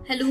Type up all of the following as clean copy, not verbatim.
Hello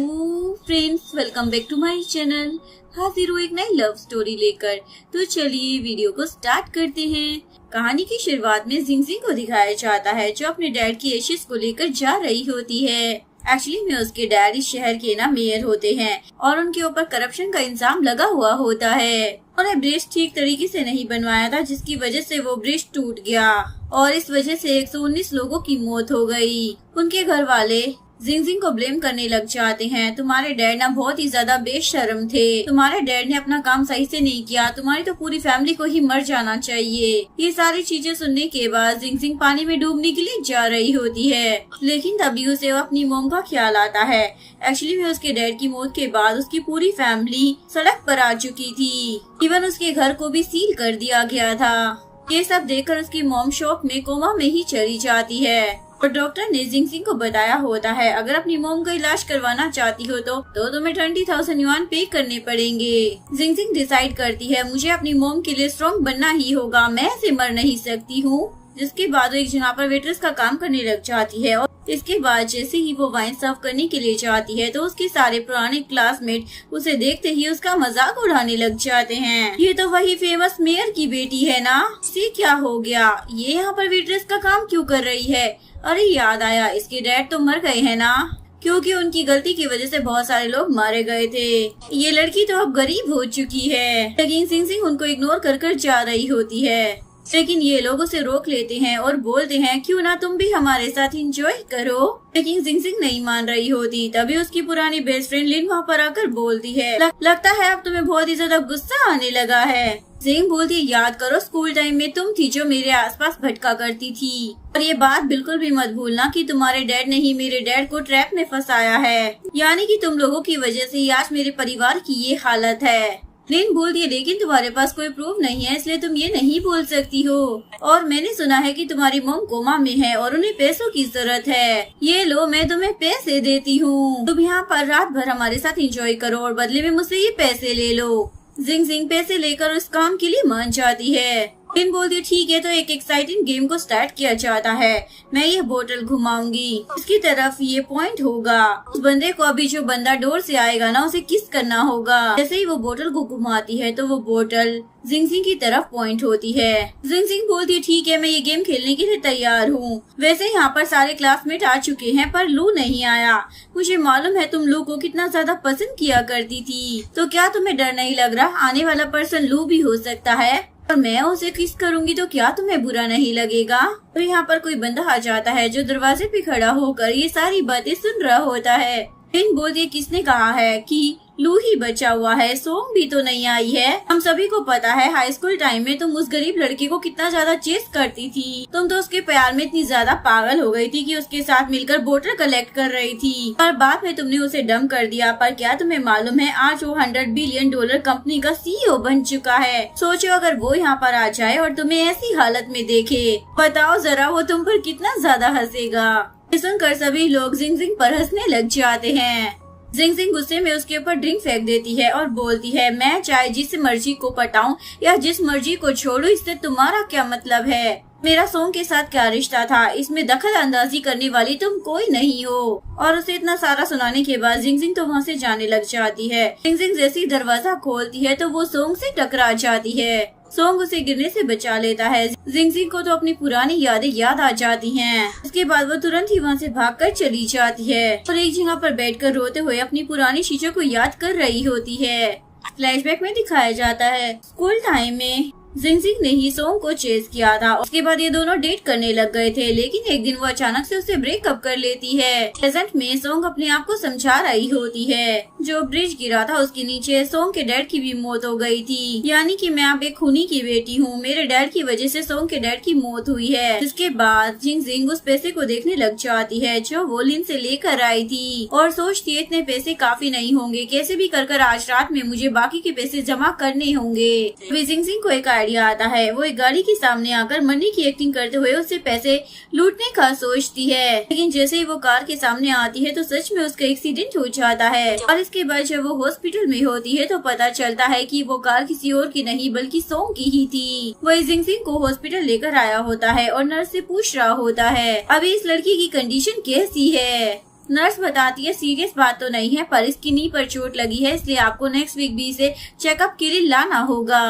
friends, welcome back to my channel. हाजिर हूँ एक नई लव स्टोरी लेकर। तो चलिए वीडियो को स्टार्ट करते हैं। कहानी की शुरुआत में जिंगजिंग को दिखाया जाता है जो अपने डैड की एशेज को लेकर जा रही होती है। एक्चुअली में उसके डैड इस शहर के मेयर होते हैं और उनके ऊपर करप्शन का इल्जाम लगा हुआ होता है। उन्हें ब्रिज ठीक तरीके से नहीं बनवाया था, जिसकी वजह से वो ब्रिज टूट गया और इस वजह से 119 लोगों की मौत हो गई। उनके घर वाले जिंगजिंग को ब्लेम करने लग जाते हैं। तुम्हारे डैड बहुत ही ज्यादा बेशर्म थे। तुम्हारे डैड ने अपना काम सही से नहीं किया। तुम्हारी तो पूरी फैमिली को ही मर जाना चाहिए। ये सारी चीजें सुनने के बाद जिंगजिंग पानी में डूबने के लिए जा रही होती है, लेकिन तभी उसे अपनी मोम का ख्याल आता है। एक्चुअली में उसके डैड की मौत के बाद उसकी पूरी फैमिली सड़क पर आ चुकी थी। इवन उसके घर को भी सील कर दिया गया था। ये सब देखकर उसकी मोम शॉक में कोमा में ही चली जाती है और डॉक्टर ने जिंगजिंग को बताया होता है अगर अपनी मोम का इलाज करवाना चाहती हो तो तुम्हें 20,000 युआन पे करने पड़ेंगे। जिंगजिंग डिसाइड करती है मुझे अपनी मोम के लिए स्ट्रॉन्ग बनना ही होगा, मैं ऐसे मर नहीं सकती हूँ। जिसके बाद वो एक जगह पर वेट्रेस का काम करने लग जाती है और इसके बाद जैसे ही वो वाइन सर्व करने के लिए जाती है तो उसके सारे पुराने क्लासमेट उसे देखते ही उसका मजाक उड़ाने लग जाते हैं। ये तो वही फेमस मेयर की बेटी है ना, इसे क्या हो गया, ये यहाँ पर वेट्रेस का काम क्यों कर रही है। अरे याद आया, इसके डैड तो मर गए हैं ना, क्योंकि उनकी गलती की वजह से बहुत सारे लोग मारे गए थे। ये लड़की तो अब गरीब हो चुकी है। लेकिन जिंगजिंग उनको इग्नोर कर जा रही होती है, लेकिन ये लोग उसे रोक लेते हैं और बोलते हैं क्यों ना तुम भी हमारे साथ एंजॉय करो। लेकिन जिंगजिंग नहीं मान रही होती। तभी उसकी पुरानी बेस्ट फ्रेंड लिन वहाँ पर आकर बोलती है लगता है अब तुम्हें बहुत ही ज्यादा गुस्सा आने लगा है। जिंग बोलती है याद करो स्कूल टाइम में तुम थी जो मेरे आसपास भटका करती थी और ये बात बिल्कुल भी मत भूलना कि तुम्हारे डैड ने ही मेरे डैड को ट्रैप में फंसाया है, यानी कि तुम लोगों की वजह से ही आज मेरे परिवार की ये हालत है। लिन बोलती है लेकिन तुम्हारे पास कोई प्रूफ नहीं है, इसलिए तुम ये नहीं बोल सकती हो। और मैंने सुना है कि तुम्हारी मॉम कोमा में है और उन्हें पैसों की जरूरत है। ये लो, मैं तुम्हें पैसे देती हूँ, तुम यहाँ पर रात भर हमारे साथ एंजॉय करो और बदले में मुझसे ये पैसे ले लो। जिंगजिंग पैसे लेकर उस काम के लिए मान जाती है। लिन बोलती है ठीक है, तो एक एक्साइटिंग गेम को स्टार्ट किया जाता है। मैं ये बोतल घुमाऊंगी, इसकी तरफ ये पॉइंट होगा। उस बंदे को अभी जो बंदा डोर से आएगा ना उसे किस करना होगा। जैसे ही वो बोतल को घुमाती है तो वो बोतल जिंगजिंग की तरफ पॉइंट होती है। जिंगजिंग बोलती है ठीक है, मैं ये गेम खेलने के लिए तैयार हूँ। वैसे यहाँ पर सारे क्लासमेट आ चुके हैं पर लू नहीं आया। मुझे मालूम है तुम लू को कितना ज्यादा पसंद किया करती थी, तो क्या तुम्हें डर नहीं लग रहा आने वाला पर्सन लू भी हो सकता है और मैं उसे किस करूंगी तो क्या तुम्हें बुरा नहीं लगेगा। तो यहाँ पर कोई बंदा आ जाता है जो दरवाजे पे खड़ा होकर ये सारी बातें सुन रहा होता है। लिन बोलती है किसने कहा है कि लू ही बचा हुआ है, सोंग भी तो नहीं आई है। हम सभी को पता है हाई स्कूल टाइम में तुम उस गरीब लड़के को कितना ज्यादा चेस करती थी। तुम तो उसके प्यार में इतनी ज्यादा पागल हो गई थी कि उसके साथ मिलकर बोतल कलेक्ट कर रही थी और बाद में तुमने उसे डम कर दिया। पर क्या तुम्हें मालूम है आज वो $100 बिलियन कंपनी का CEO बन चुका है। सोचो अगर वो यहाँ पर आ जाए और तुम्हें ऐसी हालत में देखे, बताओ जरा वो तुम पर कितना ज्यादा हंसेगा। सुनकर सभी लोग जिंगजिंग पर हंसने लग जाते हैं। जिंगजिंग गुस्से में उसके ऊपर ड्रिंक फेंक देती है और बोलती है मैं चाहे जिस मर्जी को पटाऊं या जिस मर्जी को छोड़ूं, इससे तुम्हारा क्या मतलब है। मेरा सोंग के साथ क्या रिश्ता था, इसमें दखल अंदाजी करने वाली तुम कोई नहीं हो। और उसे इतना सारा सुनाने के बाद जिंगजिंग तो वहाँ से जाने लग जाती है। जिंगजिंग जैसी दरवाजा खोलती है तो वो सोंग से टकरा जाती है। सोंग उसे गिरने से बचा लेता है। जिंगजिंग को तो अपनी पुरानी यादें याद आ जाती हैं। इसके बाद वो तुरंत ही वहाँ से भागकर चली जाती है और एक जगह पर बैठकर रोते हुए अपनी पुरानी चीजों को याद कर रही होती है। फ्लैशबैक में दिखाया जाता है स्कूल टाइम में जिंगजिंग ने ही सोंग को चेस किया था। उसके बाद ये दोनों डेट करने लग गए थे, लेकिन एक दिन वो अचानक से उससे ब्रेकअप कर लेती है। प्रेजेंट में सोंग अपने आप को समझा रही होती है। जो ब्रिज गिरा था उसके नीचे सोंग के डैड की भी मौत हो गई थी, यानी कि मैं अब एक खूनी की बेटी हूँ। मेरे डैड की वजह से सोंग के डैड की मौत हुई है। जिसके बाद जिंगजिंग उस पैसे को देखने लग जाती है जो वो लिन से लेकर आई थी और सोचती है इतने पैसे काफी नहीं होंगे, कैसे भी कर आज रात में मुझे बाकी के पैसे जमा करने होंगे। जिंगजिंग को एक आइडिया आता है। वो एक गाड़ी के सामने आकर मरने की एक्टिंग करते हुए उससे पैसे लूटने का सोचती है, लेकिन जैसे ही वो कार के सामने आती है तो सच में उसका एक्सीडेंट हो जाता है और इसके बाद जब वो हॉस्पिटल में होती है तो पता चलता है कि वो कार किसी और की नहीं बल्कि सोंग की ही थी। वही जिंगजिंग को हॉस्पिटल लेकर आया होता है और नर्स से पूछ रहा होता है अभी इस लड़की की कंडीशन कैसी है। नर्स बताती है सीरियस बात तो नहीं है, पर इसकी नी पर चोट लगी है, इसलिए आपको नेक्स्ट वीक भी इसे चेकअप के लिए लाना होगा।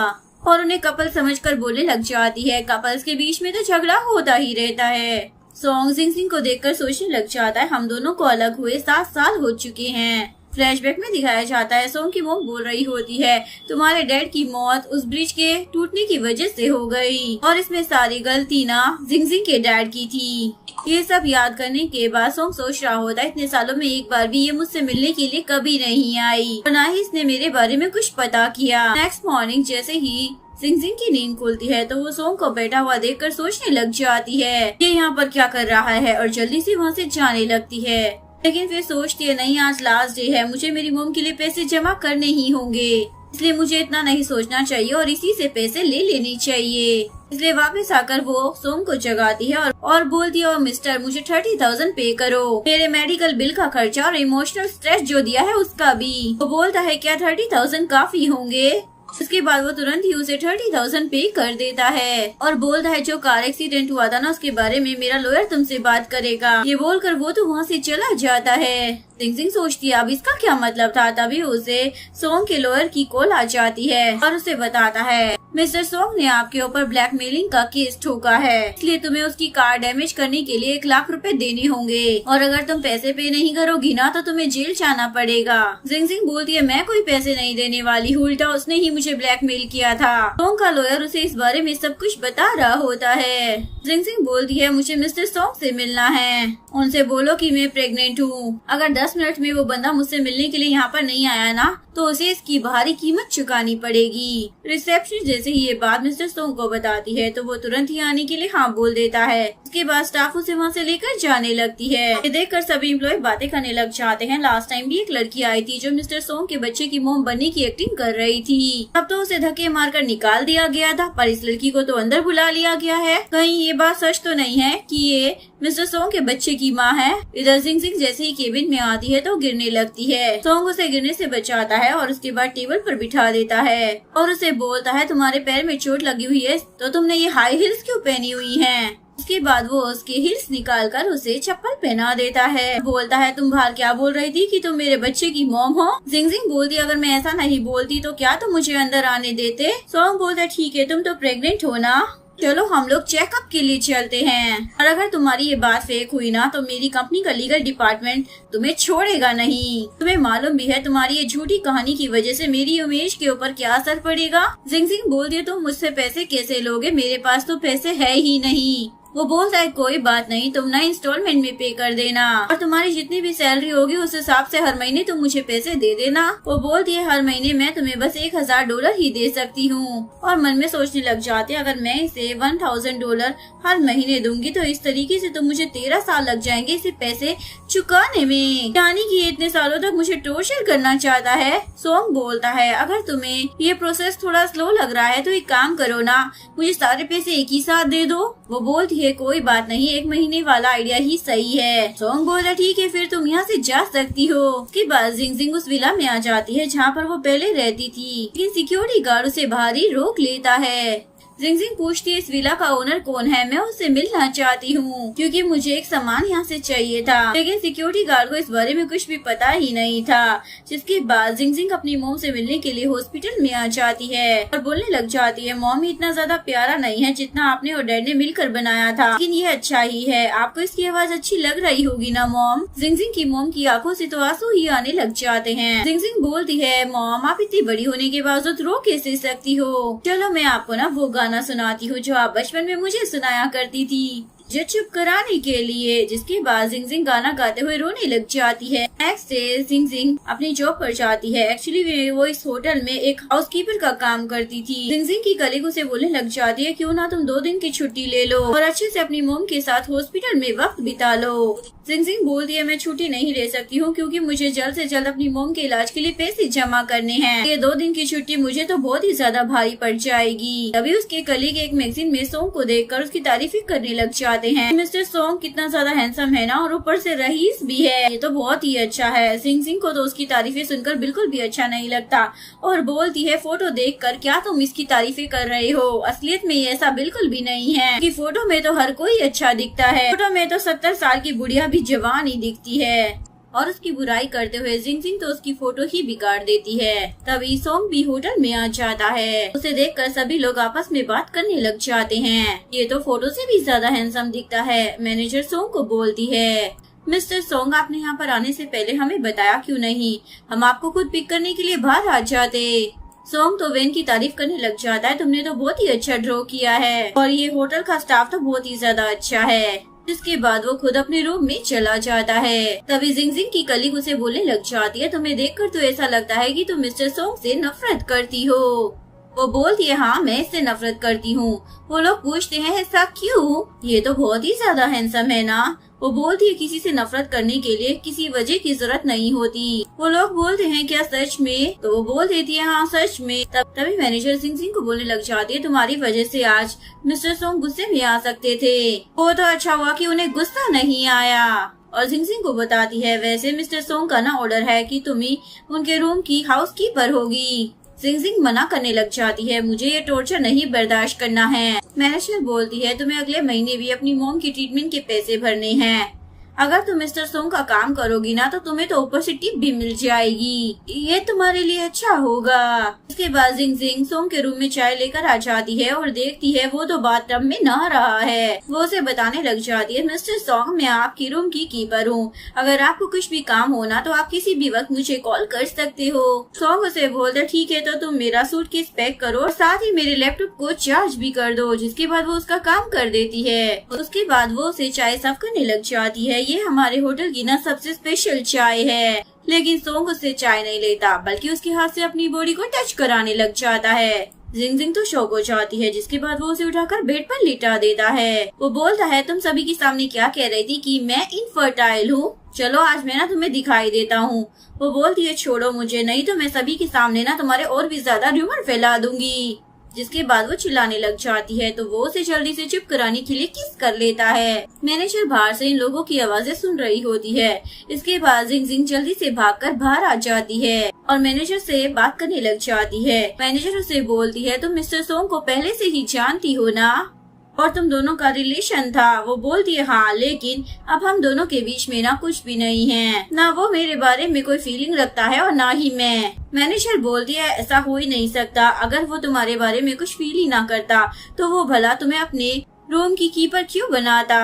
और उन्हें कपल समझकर बोलने लग जाती है। कपल्स के बीच में तो झगड़ा होता ही रहता है। सॉन्ग जिंगजिंग को देखकर सोचने लग जाता है, हम दोनों को अलग हुए 7 साल हो चुके हैं। फ्लैशबैक में दिखाया जाता है सॉन्ग की मॉम बोल रही होती है, तुम्हारे डैड की मौत उस ब्रिज के टूटने की वजह से हो गई और इसमें सारी गलती ना जिंगजिंग के डैड की थी। ये सब याद करने के बाद सॉन्ग सोच रहा होता है, इतने सालों में एक बार भी ये मुझसे मिलने के लिए कभी नहीं आई और ना ही इसने मेरे बारे में कुछ पता किया। नेक्स्ट मॉर्निंग जैसे ही जिंगजिंग की नींद खुलती है तो वो सॉन्ग को बैठा हुआ देखकर सोचने लग जाती है ये यहाँ पर क्या कर रहा है और जल्दी से वहाँ से जाने लगती है। लेकिन फिर सोचती है नहीं, आज लास्ट डे है, मुझे मेरी मॉम के लिए पैसे जमा करने ही होंगे, इसलिए मुझे इतना नहीं सोचना चाहिए और इसी से पैसे ले लेने चाहिए। इसलिए वापस आकर वो सोम को जगाती है और बोलती है, मिस्टर मुझे 30,000 पे करो, मेरे मेडिकल बिल का खर्चा और इमोशनल स्ट्रेस जो दिया है उसका भी। वो बोलता है क्या 30,000 काफी होंगे? उसके बाद वो तुरंत ही उसे 30,000 पे कर देता है और बोलता है जो कार एक्सीडेंट हुआ था ना उसके बारे में मेरा लॉयर तुमसे बात करेगा। ये बोलकर वो तो वहाँ से चला जाता है। जिंगजिंग सोचती है अब इसका क्या मतलब था। तभी उसे सॉन्ग के लॉयर की कॉल आ जाती है और उसे बताता है मिस्टर सॉन्ग ने आपके ऊपर ब्लैकमेलिंग का केस ठोका है, इसलिए तुम्हें उसकी कार डैमेज करने के लिए 1 लाख रुपए देने होंगे और अगर तुम पैसे पे नहीं करोगी ना तो तुम्हें जेल जाना पड़ेगा। जिंगजिंग बोलती है मैं कोई पैसे नहीं देने वाली हूँ, उल्टा उसने ही मुझे ब्लैकमेल किया था। सॉन्ग का लॉयर उसे इस बारे में सब कुछ बता रहा होता है। जिंगजिंग बोलती है मुझे मिस्टर सॉन्ग से मिलना है, उनसे बोलो कि मैं प्रेग्नेंट हूँ। अगर 10 मिनट में वो बंदा मुझसे मिलने के लिए यहाँ पर नहीं आया ना तो उसे इसकी भारी कीमत चुकानी पड़ेगी। रिसेप्शन जैसे ही ये बात मिस्टर सॉन्ग को बताती है तो वो तुरंत ही आने के लिए हाँ बोल देता है। उसके बाद स्टाफ उसे वहाँ से लेकर जाने लगती है। ये देखकर सभी एम्प्लॉय बातें करने लग जाते हैं। लास्ट टाइम भी एक लड़की आई थी जो मिस्टर सॉन्ग के बच्चे की मॉम बनने की एक्टिंग कर रही थी। अब तो उसे धक्के मारकर निकाल दिया गया था, पर इस लड़की को तो अंदर बुला लिया गया है। कहीं ये बात सच तो नहीं है कि ये मिस्टर सॉन्ग के बच्चे की माँ है। इधर जिंगजिंग जैसे ही केबिन में आती है तो गिरने लगती है। सॉन्ग उसे गिरने से बचाता है और उसके बाद टेबल पर बिठा देता है और उसे बोलता है तुम्हारे पैर में चोट लगी हुई है तो तुमने ये हाई हील्स क्यों पहनी हुई हैं? उसके बाद वो उसके हील्स निकालकर उसे चप्पल पहना देता है। बोलता है तुम बाहर क्या बोल रही थी कि तुम मेरे बच्चे की मॉम हो? जिंगजिंग बोलती अगर मैं ऐसा नहीं बोलती तो क्या तुम मुझे अंदर आने देते? सॉन्ग बोलता ठीक है तुम तो प्रेग्नेंट हो ना, चलो हम लोग चेकअप के लिए चलते हैं और अगर तुम्हारी ये बात फेक हुई ना तो मेरी कंपनी का लीगल डिपार्टमेंट तुम्हें छोड़ेगा नहीं। तुम्हें मालूम भी है तुम्हारी ये झूठी कहानी की वजह से मेरी इमेज के ऊपर क्या असर पड़ेगा? जिंगजिंग बोलती है तुम मुझसे पैसे कैसे लोगे, मेरे पास तो पैसे है ही नहीं। वो बोलता है कोई बात नहीं, तुम ना इंस्टॉलमेंट में पे कर देना और तुम्हारी जितनी भी सैलरी होगी उस हिसाब से हर महीने तुम मुझे पैसे दे देना। वो बोलती है हर महीने मैं तुम्हें बस $1,000 ही दे सकती हूँ और मन में सोचने लग जाती है अगर मैं इसे $1,000 हर महीने दूंगी तो इस तरीके से तो मुझे 13 साल लग जाएंगे इसे पैसे चुकाने में, यानी कि इतने सालों तक मुझे टॉर्चर करना चाहता है। सॉन्ग बोलता है अगर तुम्हें ये प्रोसेस थोड़ा स्लो लग रहा है तो एक काम करो ना, मुझे सारे पैसे एक ही साथ दे दो। वो बोलती है कोई बात नहीं, 1 महीने वाला आइडिया ही सही है। सॉन्ग बोला ठीक है फिर तुम यहाँ से जा सकती हो। उसके बाद जिंगजिंग उस विला में आ जाती है जहाँ पर वो पहले रहती थी, लेकिन सिक्योरिटी गार्ड उसे बाहर ही रोक लेता है। जिंगजिंग पूछती है इस विला का ओनर कौन है, मैं उससे मिलना चाहती हूँ क्योंकि मुझे एक सामान यहाँ से चाहिए था। लेकिन सिक्योरिटी गार्ड को इस बारे में कुछ भी पता ही नहीं था। जिसके बाद जिंगजिंग अपनी मॉम से मिलने के लिए हॉस्पिटल में आ जाती है और बोलने लग जाती है मॉम इतना ज्यादा प्यारा नहीं है जितना आपने और डैड ने मिलकर बनाया था, लेकिन ये अच्छा ही है। आपको इसकी आवाज अच्छी लग रही होगी ना मॉम? जिंगजिंग की मॉम की आंखों से तो आंसू ही आने लग जाते हैं। जिंगजिंग बोलती है मॉम आप इतनी बड़ी होने के बावजूद रो कैसे सकती हो? चलो मैं आपको ना वो गाना सुनाती हूँ जो आप बचपन में मुझे सुनाया करती थी, जो चुप कराने के लिए। जिसके बाद जिंगजिंग गाना गाते हुए रोने लग जाती है। नेक्स्ट डे जिंगजिंग अपनी जॉब पर जाती है। एक्चुअली वो इस होटल में एक हाउसकीपर का काम करती थी। जिंगजिंग की कलीग उसे बोलने लग जाती है क्यों ना तुम 2 दिन की छुट्टी ले लो और अच्छे से अपनी मॉम के साथ हॉस्पिटल में वक्त बिता लो। जिंगजिंग बोलती है मैं छुट्टी नहीं ले सकती हूँ क्योंकि मुझे जल्द से जल्द अपनी मॉम के इलाज के लिए पैसे जमा करने हैं। ये 2 दिन की छुट्टी मुझे तो बहुत ही ज्यादा भारी पड़ जाएगी। तभी उसके कलीग एक मैगजीन में सॉन्ग को देखकर उसकी तारीफें करने लग जाते हैं। मिस्टर सॉन्ग कितना ज्यादा हैंडसम है ना और ऊपर से रईस भी है, ये तो बहुत ही अच्छा है। जिंगजिंग को तो उसकी तारीफें सुनकर बिल्कुल भी अच्छा नहीं लगता और बोलती है फोटो देखकर क्या तुम इसकी तारीफें कर रहे हो? असलियत में ये ऐसा बिल्कुल भी नहीं है कि फोटो में तो हर कोई अच्छा दिखता है, फोटो में तो 70 साल की बुढ़िया भी जवान ही दिखती है। और उसकी बुराई करते हुए जिंगजिंग तो उसकी फोटो ही बिगाड़ देती है। तभी सोंग भी होटल में आ जाता है। उसे देखकर सभी लोग आपस में बात करने लग जाते हैं। ये तो फोटो से भी ज्यादा हैंडसम दिखता है। मैनेजर सोंग को बोलती है, मिस्टर सोंग, आपने यहाँ पर आने से पहले हमें बताया क्यों नहीं? हम आपको खुद पिक करने के लिए बाहर आ जाते। सोंग तो वेन की तारीफ करने लग जाता है, तुमने तो बहुत ही अच्छा ड्रॉ किया है और ये होटल का स्टाफ तो बहुत ही ज्यादा अच्छा है। इसके बाद वो खुद अपने रूम में चला जाता है। तभी जिंगजिंग की कलीग उसे बोलने लग जाती है, तुम्हें देखकर तो ऐसा लगता है कि तुम मिस्टर सोंग से नफरत करती हो। वो बोलती है, हाँ मैं इससे नफरत करती हूँ। वो लोग पूछते हैं, ऐसा क्यों? ये तो बहुत ही ज्यादा हैंडसम है ना? वो बोलती है, किसी से नफरत करने के लिए किसी वजह की जरूरत नहीं होती। वो लोग बोलते हैं, क्या सच में? तो वो बोल देती है, हाँ सच में। तभी मैनेजर जिंगजिंग को बोलने लग जाती है, तुम्हारी वजह से आज मिस्टर सोंग गुस्से में आ सकते थे। वो तो अच्छा हुआ कि उन्हें गुस्सा नहीं आया। और जिंगजिंग को बताती है, वैसे मिस्टर सोंग का ना ऑर्डर है कि तुम ही उनके रूम की हाउसकीपर होगी। जिंगजिंग मना करने लग जाती है, मुझे ये टॉर्चर नहीं बर्दाश्त करना है। मैनेजर बोलती है, तुम्हें अगले महीने भी अपनी मॉम की ट्रीटमेंट के पैसे भरने हैं। अगर तुम मिस्टर सोंग का काम करोगी ना तो तुम्हें तो ऊपर से टिप भी मिल जाएगी। ये तुम्हारे लिए अच्छा होगा। इसके बाद जिंगजिंग सोंग के रूम में चाय लेकर आ जाती है और देखती है वो तो बाथटब में नहा रहा है। वो उसे बताने लग जाती है, मिस्टर सोंग, मैं आपकी रूम की कीपर हूँ। अगर आपको कुछ भी काम होना तो आप किसी भी वक्त मुझे कॉल कर सकते हो। सोंग उसे बोलता, ठीक है तो तुम मेरा सूटकेस पैक करो और साथ ही मेरे लैपटॉप को चार्ज भी कर दो। जिसके बाद वो उसका काम कर देती है। उसके बाद वो उसे चाय सर्व करने लग जाती है। ये हमारे होटल की ना सबसे स्पेशल चाय है। लेकिन सोंग उससे चाय नहीं लेता, बल्कि उसके हाथ से अपनी बॉडी को टच कराने लग जाता है। जिंगजिंग तो शॉक हो जाती है, जिसके बाद वो उसे उठाकर बेड पर लिटा देता है। वो बोलता है, तुम सभी के सामने क्या कह रही थी कि मैं इनफर्टाइल हूँ? चलो आज मैं ना तुम्हें दिखाई देता हूँ। वो बोलती है, छोड़ो मुझे, नहीं तो मैं सभी के सामने ना तुम्हारे और भी ज्यादा र्यूमर फैला दूंगी। जिसके बाद वो चिल्लाने लग जाती है तो वो उसे जल्दी से चुप कराने के लिए किस कर लेता है। मैनेजर बाहर से इन लोगों की आवाजें सुन रही होती है। इसके बाद जिंगजिंग जल्दी से भागकर बाहर आ जाती है और मैनेजर से बात करने लग जाती है। मैनेजर उसे बोलती है, तुम मिस्टर सोंग को पहले से ही जानती हो ना और तुम दोनों का रिलेशन था? वो बोलती है, हाँ, लेकिन अब हम दोनों के बीच में ना कुछ भी नहीं है। ना वो मेरे बारे में कोई फीलिंग रखता है और ना ही मैं। मैनेजर बोलती है, ऐसा हो ही नहीं सकता। अगर वो तुम्हारे बारे में कुछ फील ही ना करता तो वो भला तुम्हें अपने रूम की कीपर क्यों बनाता?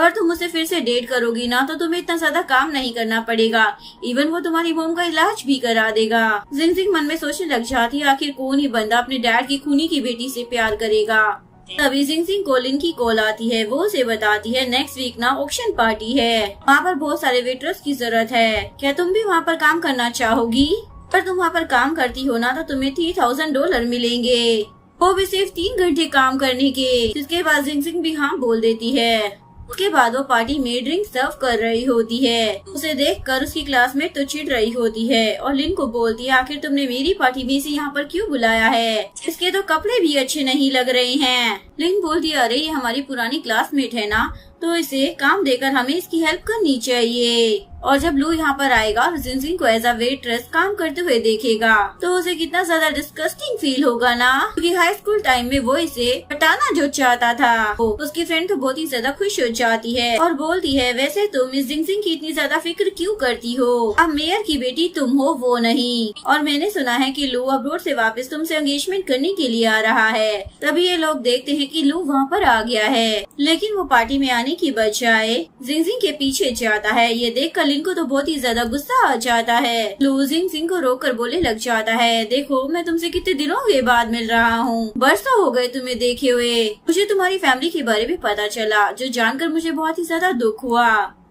और तुम उसे फिर से डेट करोगी ना तो तुम्हें इतना ज्यादा काम नहीं करना पड़ेगा। इवन वो तुम्हारी मॉम का इलाज भी करा देगा। जिंगजिंग मन में सोचने लग जाती है, आखिर कौन ही बंदा अपने डैड की खूनी की बेटी से प्यार करेगा। तभी जिंगजिंग को लिन की कॉल आती है। वो उसे बताती है, नेक्स्ट वीक ना ऑक्शन पार्टी है, वहाँ पर बहुत सारे वेटर्स की जरूरत है। क्या तुम भी वहाँ पर काम करना चाहोगी? पर तुम वहाँ पर काम करती हो ना तो तुम्हें $3000 मिलेंगे, वो भी सिर्फ 3 घंटे काम करने के। जिसके बाद जिंगजिंग भी हाँ बोल देती है। उसके बाद वो पार्टी में ड्रिंक सर्व कर रही होती है। उसे देखकर उसकी क्लासमेट तो चिढ़ रही होती है और लिन को बोलती है, आखिर तुमने मेरी पार्टी में इसे यहाँ पर क्यों बुलाया है? इसके तो कपड़े भी अच्छे नहीं लग रहे हैं। लिन बोलती है, अरे ये हमारी पुरानी क्लासमेट है ना, तो इसे काम देकर हमें इसकी हेल्प करनी चाहिए। और जब लू यहाँ पर आएगा और जिंगजिंग को एज अ वेट्रेस काम करते हुए देखेगा तो उसे कितना ज्यादा डिस्गस्टिंग फील होगा ना, क्योंकि हाई स्कूल टाइम में वो इसे हटाना जो चाहता था। उसकी फ्रेंड तो बहुत ही ज्यादा खुश हो जाती है और बोलती है, वैसे तुम इस जिंगजिंग की इतनी ज्यादा फिक्र क्यों करती हो? अब मेयर की बेटी तुम हो, वो नहीं। और मैंने सुना है कि लू अब्रोड से वापस तुमसे एंगेजमेंट करने के लिए आ रहा है। तभी ये लोग देखते हैं कि लू वहाँ पर आ गया है, लेकिन वो पार्टी में आने की बजाय जिंगजिंग के पीछे जाता है। ये देखकर लिन को तो बहुत ही ज्यादा गुस्सा आ जाता है। लू जिंगजिंग को रोककर बोलने लग जाता है, देखो मैं तुमसे कितने दिनों के बाद मिल रहा हूँ, बरसों हो गए तुम्हें देखे हुए। मुझे तुम्हारी फैमिली के बारे में पता चला, जो जानकर मुझे बहुत ही ज्यादा दुख हुआ।